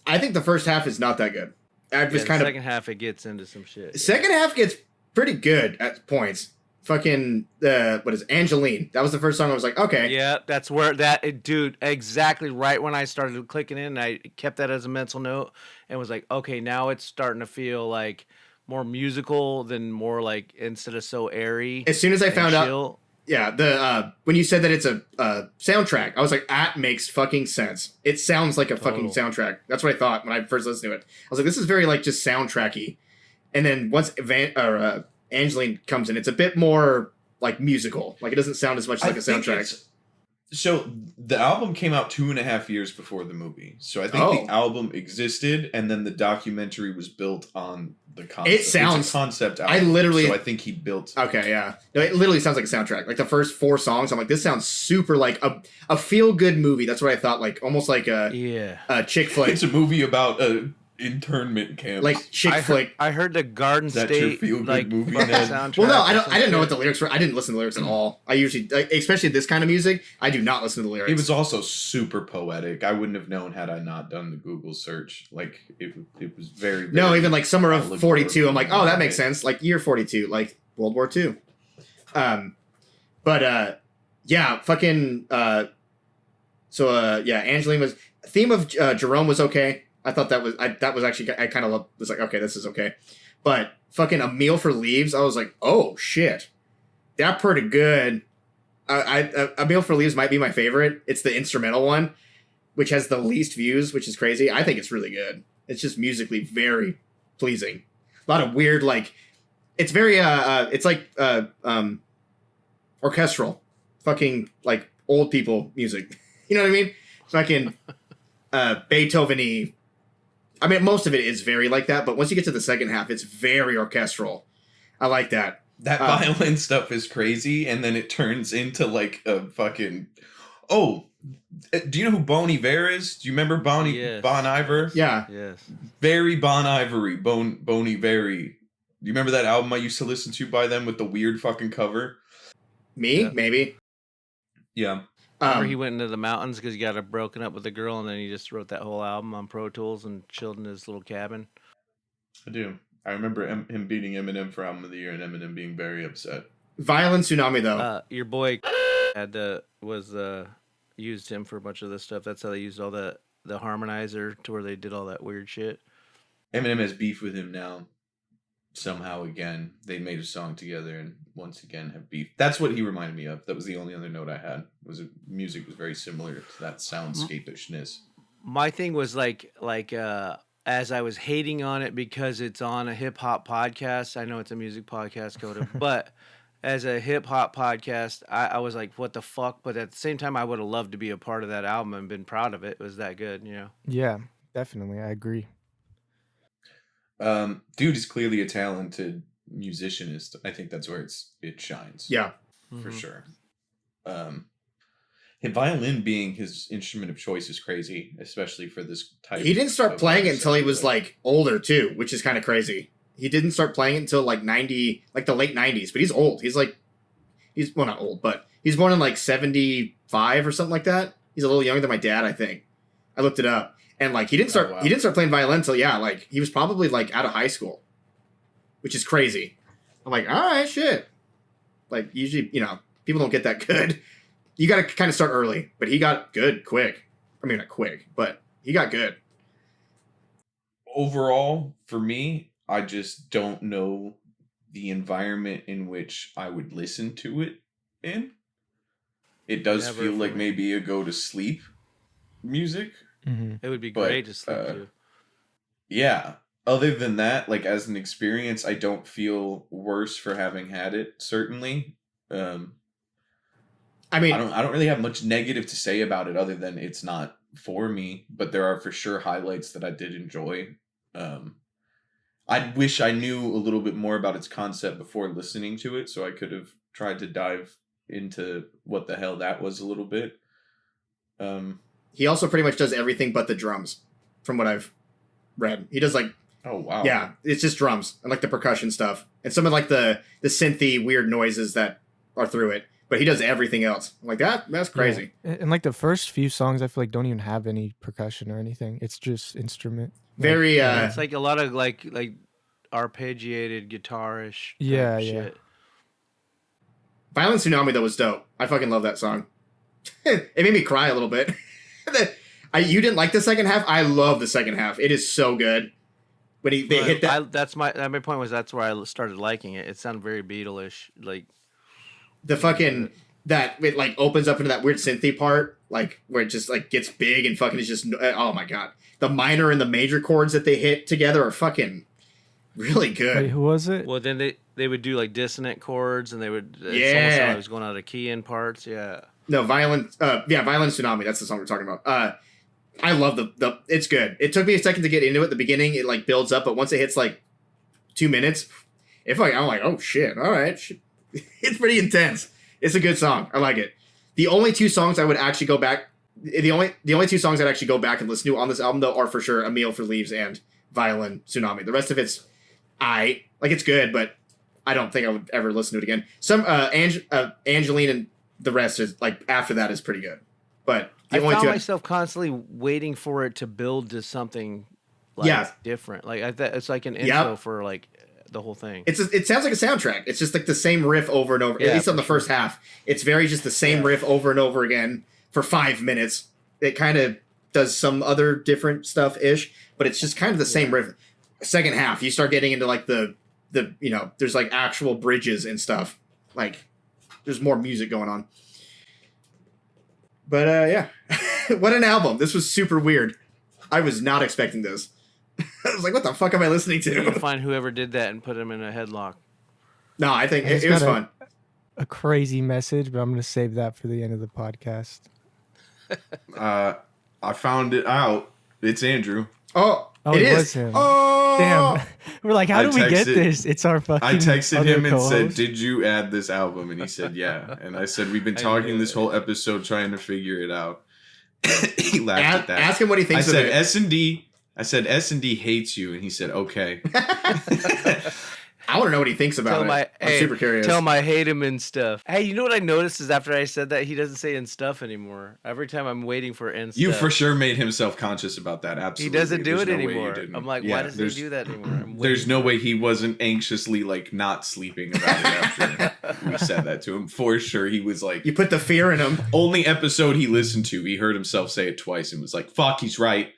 I think the first half is not that good. I was the kind of second half it gets into some shit. second half gets pretty good at points. Fucking what is it? Angeline? That was the first song I was like, okay, Yeah, that's where dude, exactly right when I started clicking in, I kept that as a mental note and was like, okay, now it's starting to feel like more musical than more like instead of so airy. As soon as I and found out, chill. yeah, the when you said that it's a soundtrack, I was like, that makes fucking sense. It sounds like a fucking soundtrack. That's what I thought when I first listened to it. I was like, this is very like just soundtracky. And then once Angeline comes in, it's a bit more like musical. Like it doesn't sound as much like a soundtrack. So the album came out 2.5 years before the movie. So I think the album existed, and then the documentary was built on the concept. It sounds it's a concept album. So I think he built. Okay, yeah. No, it literally sounds like a soundtrack. Like the first 4 songs, I'm like, this sounds super like a feel good movie. That's what I thought. Like almost like a chick flick. It's a movie about internment camps. Like chick flick. I heard the Garden Is that State your feel-good like movie, fucking Ned? soundtrack. Well, no, I or didn't know what some the lyrics were. I didn't listen to the lyrics at all. I usually, especially this kind of music, I do not listen to the lyrics. It was also super poetic. I wouldn't have known had I not done the Google search. Like it was very, very no, even like Summer of 42. I'm like, oh, that right. makes sense. Like year 42, like World War II. Yeah, fucking. Yeah, Angeline was theme of Jerome was okay. I thought that was actually I kind of was like, okay, this is okay, but fucking A Meal for Leaves, I was like, oh shit, that pretty good. A Meal for Leaves might be my favorite. It's the instrumental one, which has the least views, which is crazy. I think it's really good. It's just musically very pleasing. A lot of weird like, it's very it's like orchestral, fucking like old people music. You know what I mean? Fucking Beethoven-y. I mean, most of it is very like that, but once you get to the second half, it's very orchestral. I like that. That violin stuff is crazy, and then it turns into like a fucking. Oh, do you know who Bon Iver is? Do you remember Bon Iver? Yeah. Yes. Very Bon Ivory, Bon Iver. Do you remember that album I used to listen to by them with the weird fucking cover? Me? Maybe. Yeah. Remember he went into the mountains because he got broken up with a girl, and then he just wrote that whole album on Pro Tools and chilled in his little cabin. I do. I remember him beating Eminem for Album of the Year, and Eminem being very upset. Violent Tsunami, though. Your boy used him for a bunch of this stuff. That's how they used all the harmonizer to where they did all that weird shit. Eminem has beef with him now. Somehow again, they made a song together and once again have beef. That's what he reminded me of. That was the only other note I had. Music was very similar to that soundscapishness. My thing was like as I was hating on it because it's on a hip hop podcast. I know it's a music podcast, Coda, but as a hip hop podcast, I was like, what the fuck? But at the same time, I would have loved to be a part of that album and been proud of it. It was that good, you know? Yeah, definitely. I agree. Dude is clearly a talented musicianist. I think that's where it shines. Yeah. For sure. His violin being his instrument of choice is crazy, especially for this type. He didn't start playing it until he was like like older too, which is kind of crazy. He didn't start playing it until like the late 90s, but he's old. He's well, not old, but he's born in like 75 or something like that. He's a little younger than my dad, I think. I looked it up. And like he didn't start playing violin until like he was probably like out of high school, which is crazy. I'm like, all right, shit. Like usually, people don't get that good. You got to kind of start early, but he got good quick. I mean, not quick, but he got good. Overall, for me, I just don't know the environment in which I would listen to it in. It does feel like maybe a go to sleep music. Mm-hmm. It would be great to sleep to. Yeah. Other than that, like as an experience, I don't feel worse for having had it. Certainly, I mean, I don't really have much negative to say about it, other than it's not for me. But there are for sure highlights that I did enjoy. I wish I knew a little bit more about its concept before listening to it, so I could have tried to dive into what the hell that was a little bit. He also pretty much does everything but the drums, from what I've read. He does like, oh wow, yeah, it's just drums and like the percussion stuff and some of like the synthy weird noises that are through it. but he does everything else. I'm like, that's crazy. Yeah. And like the first few songs, I feel like don't even have any percussion or anything. It's just instrument. Very it's like a lot of like arpeggiated guitarish. Yeah, shit. Violent Tsunami though was dope. I fucking love that song. It made me cry a little bit. You didn't like the second half? I love the second half. It is so good. When they hit that. My point was that's where I started liking it. It sounded very Beatle-ish, like the fucking that it like opens up into that weird synthy part, like where it just like gets big and fucking is just oh my god. The minor and the major chords that they hit together are fucking really good. Wait, who was it? Well, then they would do like dissonant chords, and they would Yeah. it's almost like I was going out of key in parts. Yeah. No, Violent Tsunami. That's the song we're talking about. I love the. It's good. It took me a second to get into it. At the beginning, it like builds up, but once it hits like 2 minutes, I'm like, oh shit, all right, it's pretty intense. It's a good song. I like it. The only two songs I would actually go back. The only two songs I'd actually go back and listen to on this album though are for sure "A Meal for Leaves" and "Violent Tsunami." The rest of it's it's good, but I don't think I would ever listen to it again. Some Angeline and the rest is like after that is pretty good, but I found myself constantly waiting for it to build to something different. Like it's like an intro for like the whole thing. It sounds like a soundtrack. It's just like the same riff over and over. At least on the first half, it's very just the same riff over and over again for 5 minutes. It kind of does some other different stuff ish, but it's just kind of the same riff. Second half, you start getting into like the there's like actual bridges and stuff. Like there's more music going on. But yeah, what an album. This was super weird. I was not expecting this. I was like, what the fuck am I listening to? You need to find whoever did that and put him in a headlock. No, I think it was fun. A crazy message, but I'm going to save that for the end of the podcast. I found it out. It's Andrew. Oh, it was him. Oh, damn. We're like, how did we get this? It's our fucking. I texted him and co-host. said, "Did you add this album?" And he said, "Yeah." And I said, "We've been talking this whole episode trying to figure it out." He laughed at that. Ask him what he thinks. I said of it. S&D. I said S&D hates you, and he said, "Okay." I want to know what he thinks about it. I'm super curious. Tell him I hate him and stuff. Hey, you know what I noticed is after I said that, he doesn't say and stuff anymore. Every time I'm waiting for and stuff. You for sure made him self-conscious about that. Absolutely. He doesn't do it no anymore. I'm like, why does he do that anymore? There's no way he wasn't anxiously like not sleeping about it after we said that to him. For sure, he was like, you put the fear in him. Only episode he listened to, he heard himself say it twice and was like, "Fuck, he's right."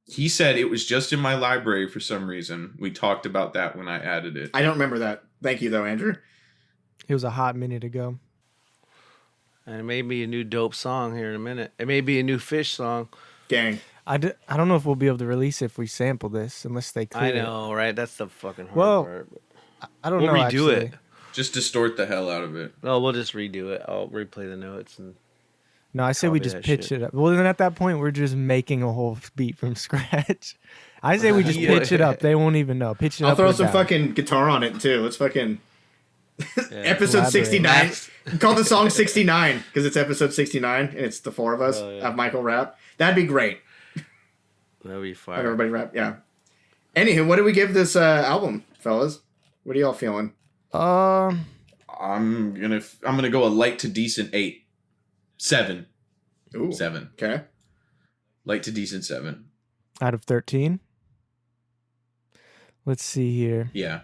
He said it was just in my library for some reason. We talked about that when I added it. I don't remember that. Thank you, though, Andrew. It was a hot minute ago. And it may be a new dope song here in a minute. It may be a new Fish song. Gang. I don't know if we'll be able to release it if we sample this, unless they clear I know, right? That's the fucking hard part. I don't know. We'll redo actually. it. Just distort the hell out of it. No, we'll just redo it. I'll replay the notes and. No, I say we just pitch it up. Well, then at that point, we're just making a whole beat from scratch. I say we just pitch it up. They won't even know. Pitch it up. I'll throw some fucking guitar on it, too. Let's fucking... episode 69. Call the song 69, because it's episode 69, and it's the four of us. Have Michael rap. That'd be great. That'd be fire. Have everybody rap, yeah. Anywho, what do we give this album, fellas? What are y'all feeling? I'm gonna go a light to decent 8. 7. Ooh. 7. Okay. Light to decent 7. Out of 13? Let's see here. Yeah.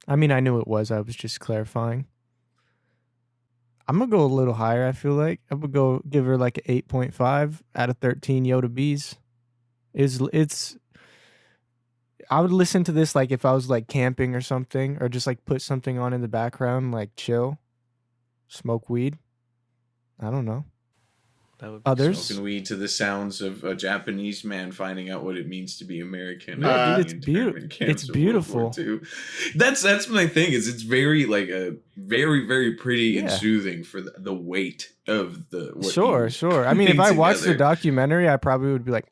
I mean, I knew it was. I was just clarifying. I'm going to go a little higher, I feel like. I would go give her like an 8.5 out of 13 Yoda Bees. It's I would listen to this like if I was like camping or something, or just like put something on in the background, like chill, smoke weed. I don't know. That would Others? Smoking weed to the sounds of a Japanese man finding out what it means to be American. Yeah, dude, it's beautiful. That's my thing. Is it's very like a very very pretty and soothing for the weight of the. What Sure. I mean, if I watched the together. documentary, I probably would be like,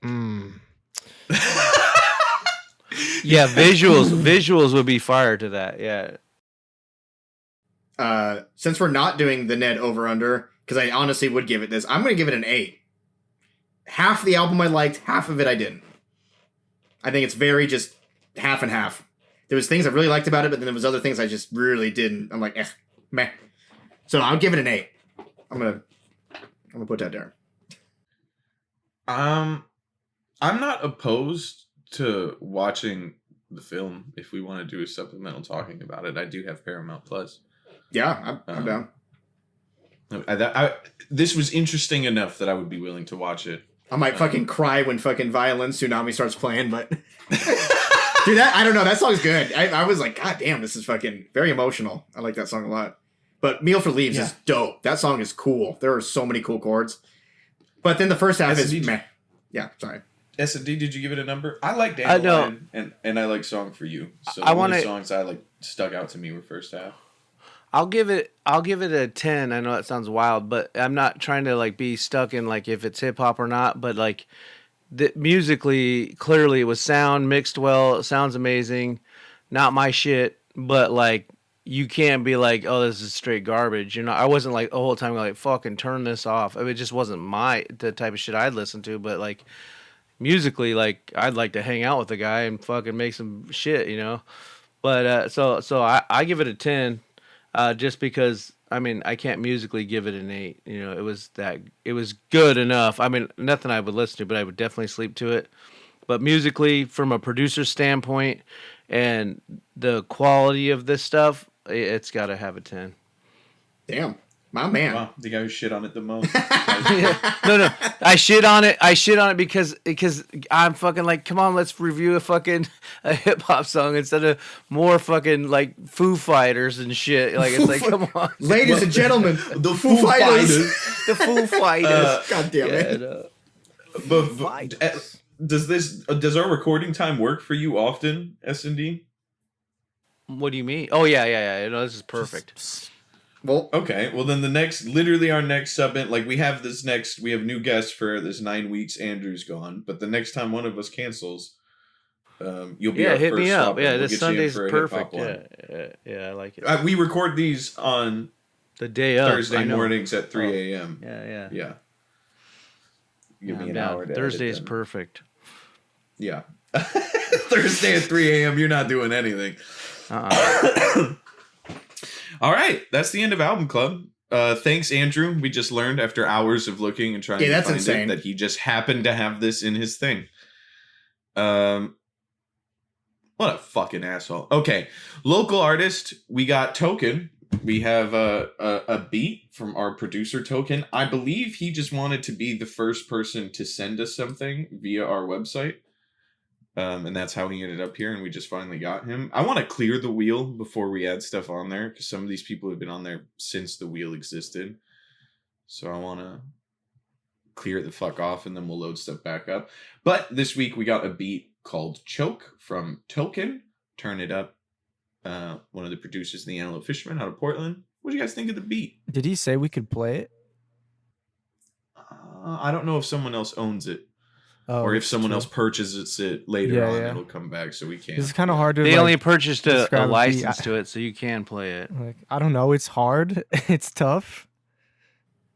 Yeah, visuals would be fire to that. Yeah. Since we're not doing the Ned over under, because I honestly would give it this, I'm going to give it an 8. Half the album I liked, half of it I didn't. I think it's very just half and half. There was things I really liked about it, but then there was other things I just really didn't. I'm like, meh. So I'll give it an 8. I'm gonna put that there. I'm not opposed to watching the film if we want to do a supplemental talking about it. I do have Paramount Plus. Yeah, I'm down. This was interesting enough that I would be willing to watch it. I might fucking cry when fucking Violin Tsunami starts playing, but dude, that I don't know. That song's good. I was like, God damn, this is fucking very emotional. I like that song a lot. But Meal for Leaves is dope. That song is cool. There are so many cool chords. But then the first half is meh. Yeah, sorry. S&D, did you give it a number? I like Dandelion and I like Song for You. So the only songs I like stuck out to me were first half. I'll give it a 10. I know that sounds wild, but I'm not trying to like be stuck in like if it's hip hop or not, but like musically, clearly it was sound mixed well, it sounds amazing. Not my shit, but like you can't be like, oh, this is straight garbage. You know, I wasn't like the whole time like fucking turn this off. I mean, it just wasn't the type of shit I'd listen to, but like musically, like I'd like to hang out with the guy and fucking make some shit, you know. But so I give it a 10. Just because, I mean, I can't musically give it an 8. You know, it was good enough. I mean, nothing I would listen to, but I would definitely sleep to it. But musically, from a producer standpoint and the quality of this stuff, it's got to have a 10. Damn. My man. Wow, the guy who shit on it the most. No. I shit on it because I'm fucking like, come on, let's review a hip hop song instead of more fucking like Foo Fighters and shit. Like it's like, come on, ladies and gentlemen, the Foo Fighters. The Foo Fighters. God damn it. But does our recording time work for you often, S&D? What do you mean? Oh yeah. You know, this is perfect. Well, okay. Well, then our next sub-in, like we have new guests for this 9 weeks. Andrew's gone, but the next time one of us cancels, you'll be our hit first me up. sub-in. Yeah, we'll this Sunday's perfect. Yeah, I like it. We record these on the day of Thursday mornings at 3 a.m. Yeah. Give me an hour. Thursday's perfect. Yeah. Thursday at 3 a.m. You're not doing anything. All right, that's the end of Album Club. Thanks, Andrew. We just learned after hours of looking and trying to find it that he just happened to have this in his thing. What a fucking asshole. Okay, local artist. We got Token. We have a beat from our producer Token. I believe he just wanted to be the first person to send us something via our website. And that's how he ended up here, and we just finally got him. I want to clear the wheel before we add stuff on there, because some of these people have been on there since the wheel existed. So I want to clear it the fuck off, and then we'll load stuff back up. But this week we got a beat called Choke from Token. Turn It Up. One of the producers in the Antelope Fisherman out of Portland. What do you guys think of the beat? Did he say we could play it? I don't know if someone else owns it. Oh, or if someone else purchases it later on, it'll come back, so we can't. It's kind of hard to. They only purchased a license to it, so you can play it. Like, I don't know. It's hard. It's tough.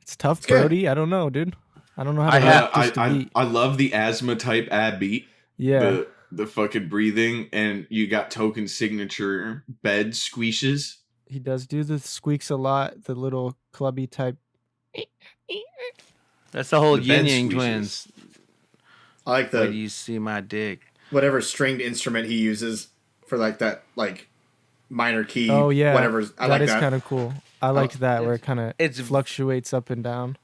It's tough, Brody. I don't know, dude. I don't know how to. I love the asthma type ab beat. Yeah. The fucking breathing, and you got Token signature bed squeeshes. He does do the squeaks a lot. The little clubby type. That's the whole Yin Yang Twins. I like the. Where do you see my dick? Whatever stringed instrument he uses for like that, like minor key. Oh yeah, whatever. I like that. That is kind of cool. I liked that where it kind of fluctuates up and down.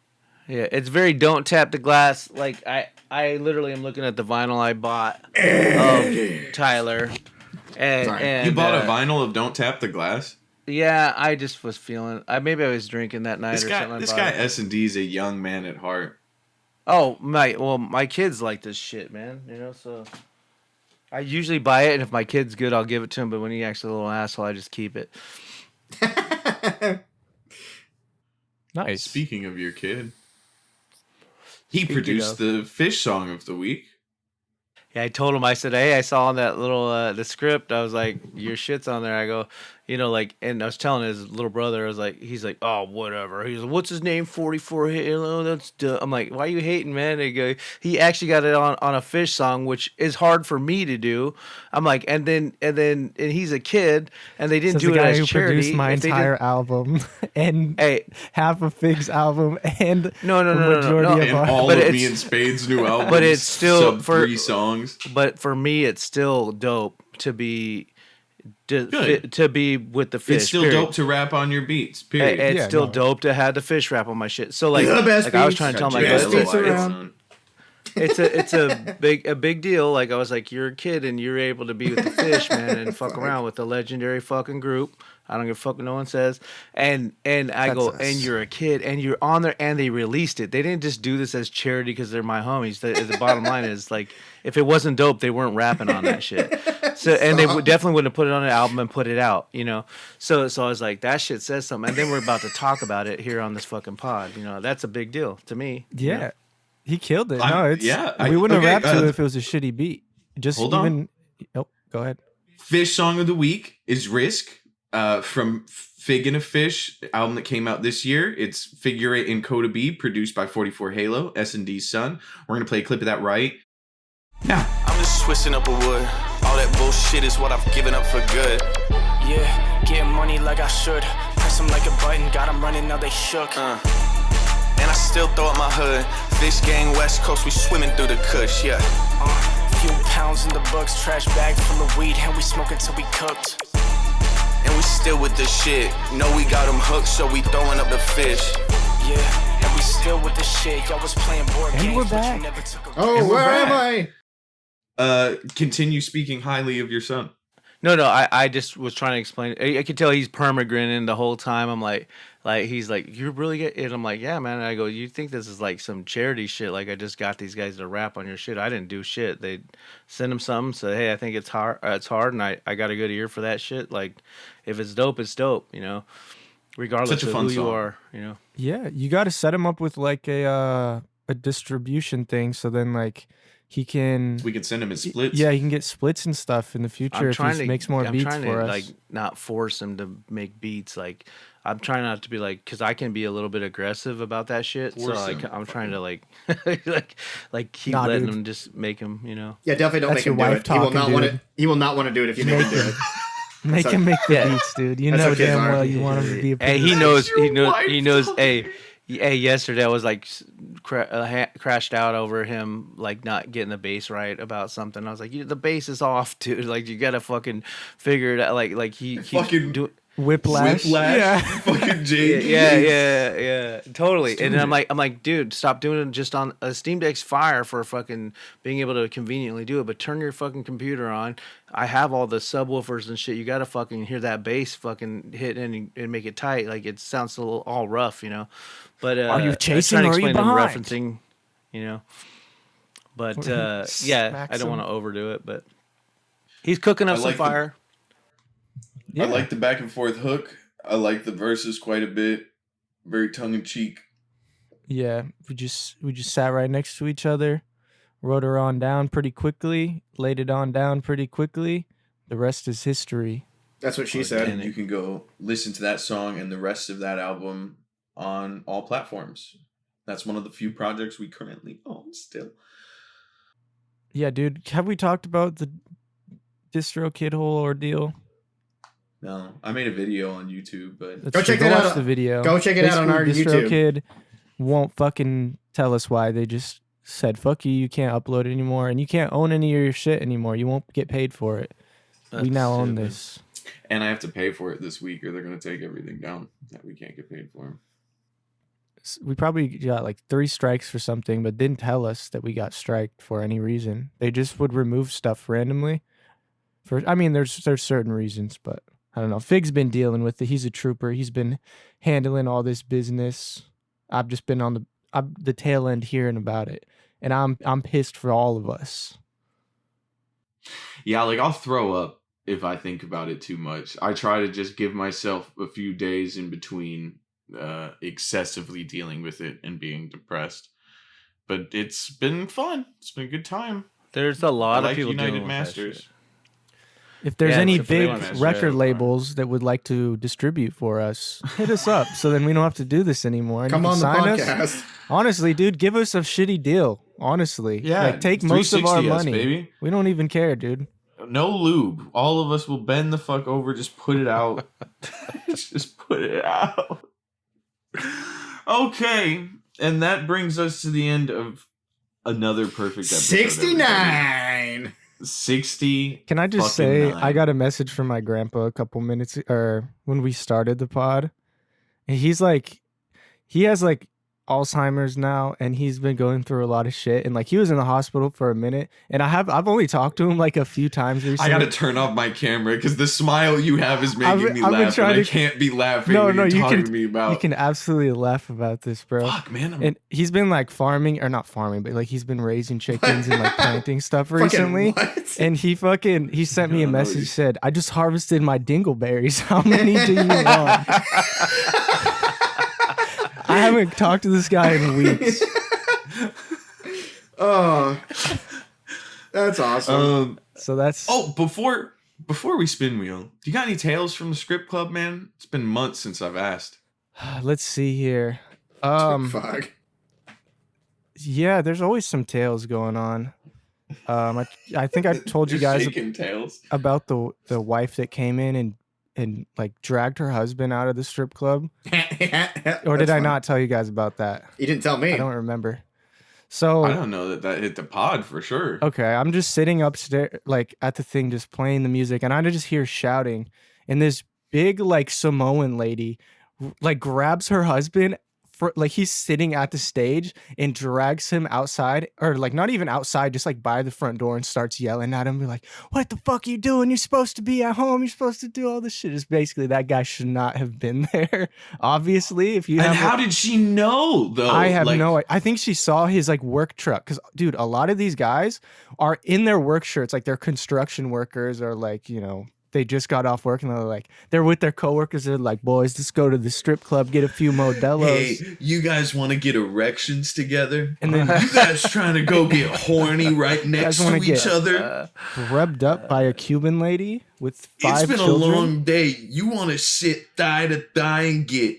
Yeah, it's very Don't Tap the Glass. Like I literally am looking at the vinyl I bought of Tyler. And you bought a vinyl of Don't Tap the Glass? Yeah, I just was feeling. Maybe I was drinking that night or something. This guy S&D is a young man at heart. Oh my kids like this shit, man. You know, so I usually buy it, and if my kid's good, I'll give it to him. But when he acts a little asshole, I just keep it. Nice. Speaking of your kid, he produced the fish song of the week. Yeah, I told him. I said, "Hey, I saw on that little the script. I was like, your shit's on there." I go, You know, like, and I was telling his little brother, I was like, he's like, oh, whatever. He's like, what's his name? 44 Halo. That's dumb. I'm like, why are you hating, man? He actually got it on a Fish song, which is hard for me to do. I'm like, and he's a kid, and they didn't Says do the it guy as who charity. produced my If they entire did- album and Hey, half of Fig's album and no, the no, majority And of our. all But of me it's- and Spade's new album. but it's still sub for- 3 songs. but for me, it's still dope to be Good. to be with the Fish. It's still period. dope to rap on your beats. Period. It's Yeah, still no. dope to have the Fish rap on my shit. So like, The best like I was beats. trying to tell my Got Best guys, Jazz beats Lights around. on. it's a big deal. Like I was like, you're a kid and you're able to be with the Fish, man, and fuck around with the legendary fucking group. I don't give a fuck what no one says. And I go, us. and you're a kid and you're on there, and they released it. They didn't just do this as charity because they're my homies. The bottom line is like, if it wasn't dope, they weren't rapping on that shit. So and they definitely wouldn't have put it on an album and put it out, you know. So I was like, that shit says something. And then we're about to talk about it here on this fucking pod. You know, that's a big deal to me. you know? Yeah, he killed it. I'm- No, it's yeah, we wouldn't okay, have rapped to it if it was a shitty beat. Just hold on. even. Oh, go ahead. Fish song of the week is Risk from Fig and a Fish album that came out this year. It's Figure Eight and Coda B, produced by 44 Halo, S&D's son. We're going to play a clip of that right now. I'm just twisting up a wood. All that bullshit is what I've given up for good. Yeah, getting money like I should. Press them like a button, got them running, now they shook. And I still throw up my hood. Fish gang, West Coast, we swimming through the kush, yeah. Few pounds in the books, trash bag full of weed, and we smoking till we cooked. And we still with the shit. Know we got them hooked, so we throwing up the fish. Yeah, and we still with the shit. Y'all was playing board And games, we're but back. you never took a Oh, And we're where back. am I? Continue speaking highly of your son. No, I just was trying to explain. I could tell he's perma-grinning the whole time. I'm like he's like, you really get it? I'm like, yeah, man. And I go, you think this is like some charity shit? Like I just got these guys to rap on your shit. I didn't do shit. They send him something, say, hey, I think it's hard, and I got a good ear for that shit. Like if it's dope, it's dope, you know. Regardless Such a of fun who you song. are, you know. Yeah, you got to set him up with like a distribution thing, so then like he can. We can send him his splits. Yeah, he can get splits and stuff in the future I'm if trying he to makes more I'm beats trying for to us. like not force him to make beats. Like I'm trying not to be like, because I can be a little bit aggressive about that shit. So Force like him. I'm trying to like like keep Nah, letting dude. him just make him, you know. Yeah, definitely don't That's make him your do wife it. He will talking, not want dude. to. He will not want to do it if you make him do it. Make Sorry. him make the Yeah. beats, dude. You That's know what kids damn are. well you want him to be a Hey, he producer. knows. your He knows. wife He knows. talking. Hey, yesterday I was like crashed out over him like not getting the bass right about something. I was like, the bass is off, dude. Like you gotta fucking figure it out. Like he Fucking do. Whiplash. Whiplash. Yeah. Fucking Jake. Yeah, totally. And then I'm like, dude, stop doing it just on a Steam Deck's fire for fucking being able to conveniently do it, but turn your fucking computer on. I have all the subwoofers and shit. You gotta fucking hear that bass fucking hit and make it tight. Like it sounds a little all rough, you know. But Are you I was chasing trying to or are you explain them behind? referencing, you know. But Or he yeah, smacks I don't him. want to overdo it, but he's cooking up I some like the- fire. Yeah. I like the back and forth hook. I like the verses quite a bit. Very tongue in cheek. Yeah, we just sat right next to each other, wrote her on down pretty quickly, laid it on down pretty quickly. The rest is history. That's what she And said. you can go listen to that song and the rest of that album on all platforms. That's one of the few projects we currently own still. Yeah, dude, have we talked about the DistroKid whole ordeal? No, I made a video on YouTube, but That's Go true. check that watch out. the video. Go check it out on our Basically, YouTube. DistroKid won't fucking tell us why. They just said, "Fuck you, you can't upload it anymore, and you can't own any of your shit anymore. You won't get paid for it. we That's now own stupid. this." and I have to pay for it this week, or they're gonna take everything down that we can't get paid for. We probably got like 3 strikes for something, but didn't tell us that we got striked for any reason. They just would remove stuff randomly. I mean, there's certain reasons, but I don't know. Fig's been dealing with it. He's a trooper. He's been handling all this business. I've just been on the tail end hearing about it, and I'm pissed for all of us. Yeah, like I'll throw up if I think about it too much. I try to just give myself a few days in between excessively dealing with it and being depressed. But it's been fun. It's been a good time. There's a I lot like of people United dealing with that Masters. shit. If there's Yeah, any except for they big want that record shit. labels that would like to distribute for us, hit us up so then we don't have to do this anymore. And Come you on can the sign us. podcast. Honestly, dude, give us a shitty deal. Honestly. Yeah, Like, take most of our 360 us, money. baby. We don't even care, dude. No lube. All of us will bend the fuck over. Just put it out. Just put it out. Okay. And that brings us to the end of another perfect episode. 69. 60. Can I just fucking say, nine. I got a message from my grandpa a couple minutes, or when we started the pod. And he's like, he has like Alzheimer's now, and he's been going through a lot of shit. And like, he was in the hospital for a minute, and I've only talked to him like a few times recently. I gotta turn off my camera because the smile you have is making me I've been laugh. trying And I to- can't be laughing No, when no, you're you talking can- to me about. You can absolutely laugh about this, bro. Fuck, man. And he's been like farming, or not farming, but like he's been raising chickens and like planting stuff Fucking recently. what? And he sent me a No, no, message, you- said, "I just harvested my dingleberries. How many do you want?" I haven't talked to this guy in weeks. Oh, that's awesome. So that's Before we spin wheel, do you got any tales from the script club, man? It's been months since I've asked. let's see here. Fuck. Yeah, there's always some tales going on. I think I told you Just guys shaking tails. about the wife that came in and like dragged her husband out of the strip club. Or did I not tell you guys about that? You didn't tell me. I don't remember. So I don't know that hit the pod for sure. okay, I'm just sitting upstairs, like at the thing, just playing the music, and I just hear shouting, and this big like Samoan lady like grabs her husband. Like he's sitting at the stage and drags him outside, or like not even outside, just like by the front door, and starts yelling at him. Be like, "What the fuck are you doing? You're supposed to be at home. You're supposed to do all this shit." It's basically that guy should not have been there. Obviously, if you And have how did she know though? I have Like, no. I think she saw his like work truck, because dude, a lot of these guys are in their work shirts, like they're construction workers, or like they just got off work and they're with their coworkers. They're like, "Boys, let's go to the strip club, get a few Modelo's." Hey, you guys want to get erections together? And then You guys trying to go get horny right next to wanna each get, other? rubbed up by a Cuban lady with 5 It's been children. a long day. You want to sit thigh to thigh and get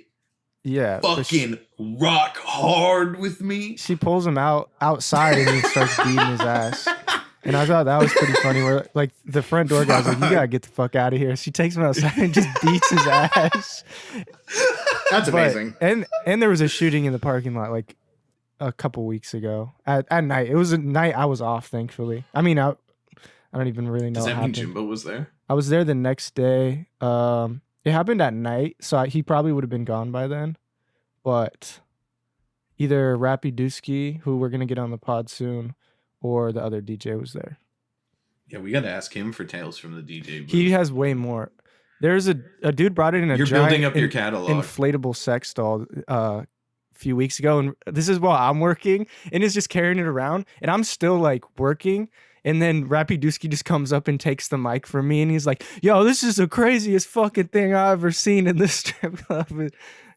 Yeah, but fucking rock hard with me? she pulls him outside and then starts beating his ass. And I thought that was pretty funny. Where like the front door guy's like, "You gotta get the fuck out of here." She takes him outside and just beats his ass. That's But- amazing. And there was a shooting in the parking lot like a couple weeks ago at night. It was a night I was off, thankfully. I mean, I don't even really know Does what that mean happened. Jimbo was there? I was there the next day. It happened at night, so he probably would have been gone by then. But either Rappy Dusky, who we're gonna get on the pod soon, or the other DJ was there. Yeah, we got to ask him for tales from the DJ booth. He has way more. There's a dude brought it in a You're giant building up your catalog. inflatable sex doll a few weeks ago, and this is while I'm working, and is just carrying it around, and I'm still like working, and then Rappy Dusky just comes up and takes the mic from me, and he's like, "Yo, this is the craziest fucking thing I've ever seen in this strip club."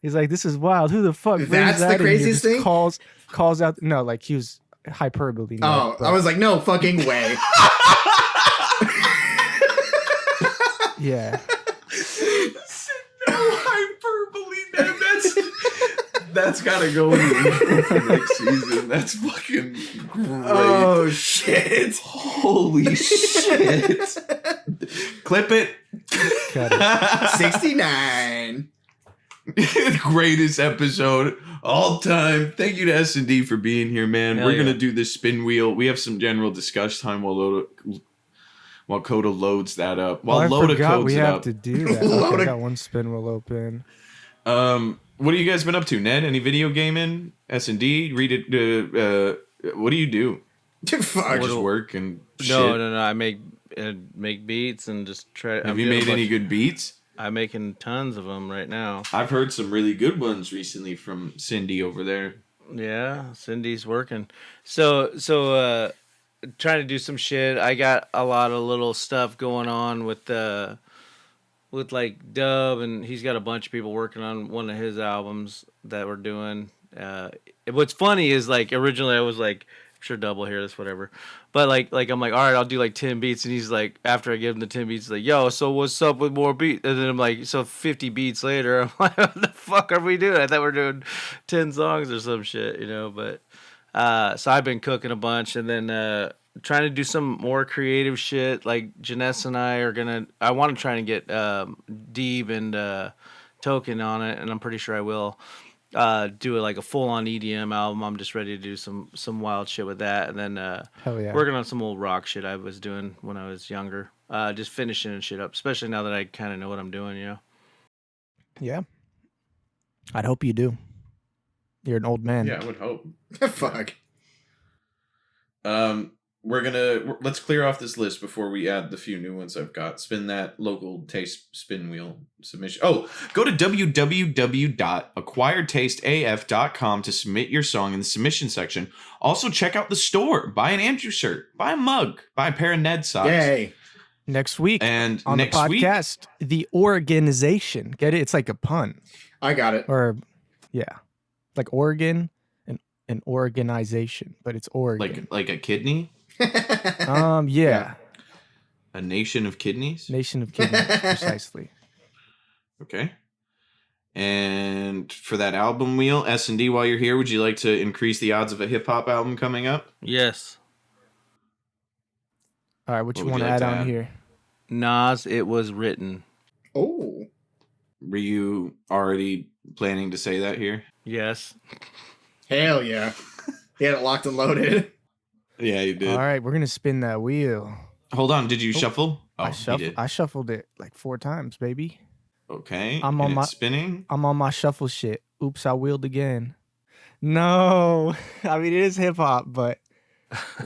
He's like, "This is wild. Who the fuck brings That's the that in here?" craziest Just thing? Calls out. No, like he was hyperbole. Oh, I was like, no fucking way. yeah. No hyperbole, man. That's gotta go in the intro for next season. That's fucking great. Oh shit. Holy shit. Clip it. Cut it. 69. Greatest episode all time. Thank you to S&D for being here, man. Hell We're gonna yeah. do this spin wheel. We have some general discussion time while Coda loads that up. While I Loda forgot codes we it have up. to do that. Okay, I got one spin will open. What have you guys been up to, Ned? Any video gaming? S&D? Read it. What do you do? Fuck. Just work and shit. No. I make beats and just try. Have you made any good beats? I'm making tons of them right now. I've heard some really good ones recently from Cindy over there. Yeah, Cindy's working. So trying to do some shit. I got a lot of little stuff going on with like Dub, and he's got a bunch of people working on one of his albums that we're doing. What's funny is like originally I was like sure Dub will hear this, whatever. But like I'm like, all right, I'll do like 10 beats, and he's like, after I give him the 10 beats, he's like, yo, so what's up with more beats? And then I'm like, so 50 beats later, I'm like, what the fuck are we doing? I thought we were doing 10 songs or some shit, you know. But so I've been cooking a bunch, and then trying to do some more creative shit. Like Janessa and I want to try and get Deeb and Token on it, and I'm pretty sure I will. Do like a full-on EDM album. I'm just ready to do some wild shit with that, and then Hell yeah. working on some old rock shit I was doing when I was younger. Just finishing shit up, especially now that I kind of know what I'm doing. You know. Yeah. I'd hope you do. You're an old man. Yeah, I would hope. Fuck. Let's clear off this list before we add the few new ones I've got. Spin that local taste spin wheel submission. Oh, go to www.acquiredtasteaf.com to submit your song in the submission section. Also, check out the store. Buy an Andrew shirt. Buy a mug. Buy a pair of Ned socks. Yay. Next week And on next the week, podcast, the organization. Get it? It's like a pun. I got it. Or, yeah. Like Oregon and an organization, but it's Oregon. like a kidney, Yeah. a nation of kidneys. Nation of kidneys, precisely. Okay. And for that album wheel, S&D, while you're here, would you like to increase the odds of a hip hop album coming up? Yes. All right, what you What would want you to like add to on add? here? Nas, it was written. Oh. Were you already planning to say that here? Yes. Hell yeah. He had it locked and loaded. Yeah, you did. All right, we're going to spin that wheel. Hold on, did you shuffle? Oh, you did. I shuffled it like 4 times, baby. Okay. I'm and on it's spinning. I'm on my shuffle shit. Oops, I wheeled again. No. I mean, it is hip hop, but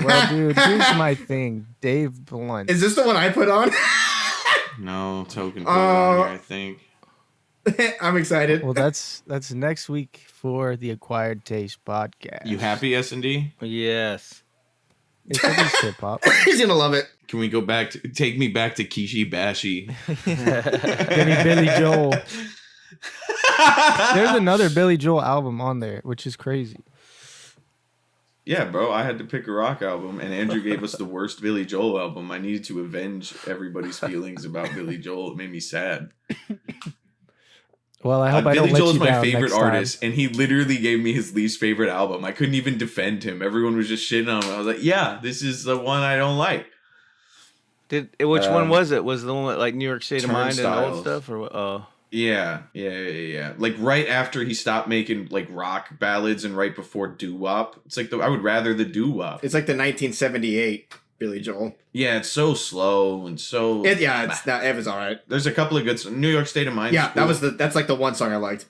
well, dude, here's my thing. Dave Blunt. Is this the one I put on? No, Token put it on here, I think. I'm excited. Well, that's next week for the Acquired Taste podcast. You happy, S&D? Yes. It's at least hip hop. He's gonna love it. Can we go back to take me back to Kishi Bashi? Give me Billy Joel. There's another Billy Joel album on there, which is crazy. Yeah, bro, I had to pick a rock album, and Andrew gave us the worst Billy Joel album. I needed to avenge everybody's feelings about Billy Joel. It made me sad. Well, I hope I don't Billy let Joel is you my down favorite next time. artist, and he literally gave me his least favorite album. I couldn't even defend him. Everyone was just shitting on him. I was like, yeah, this is the one I don't like. Which one was it? Was the one with like New York State of Mind and old Turnstiles. stuff, or what? Oh. Yeah. Like right after he stopped making like rock ballads and right before doo-wop. It's like I would rather the doo-wop. It's like the 1978 Billy Joel. Yeah, it's so slow and so. It was all right. There's a couple of good. New York State of Mind. Yeah, is cool. that's like the one song I liked.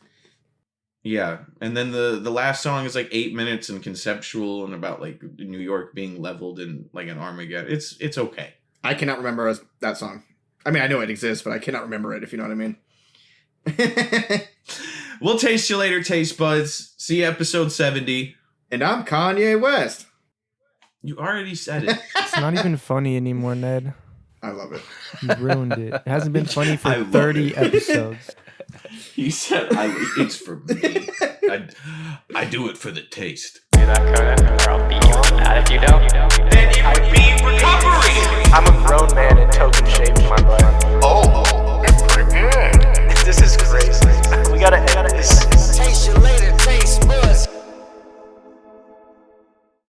Yeah, and then the last song is like 8 minutes and conceptual and about like New York being leveled in like an Armageddon. It's okay. I cannot remember that song. I mean, I know it exists, but I cannot remember it. If you know what I mean. We'll taste you later, taste buds. See you episode 70. And I'm Kanye West. You already said it. It's not even funny anymore, Ned. I love it. You ruined it. It hasn't been funny I for love 30 it. episodes. He said, "It's for me. I do it for the taste." Do that, Coda, or I'll beat you on that if you don't.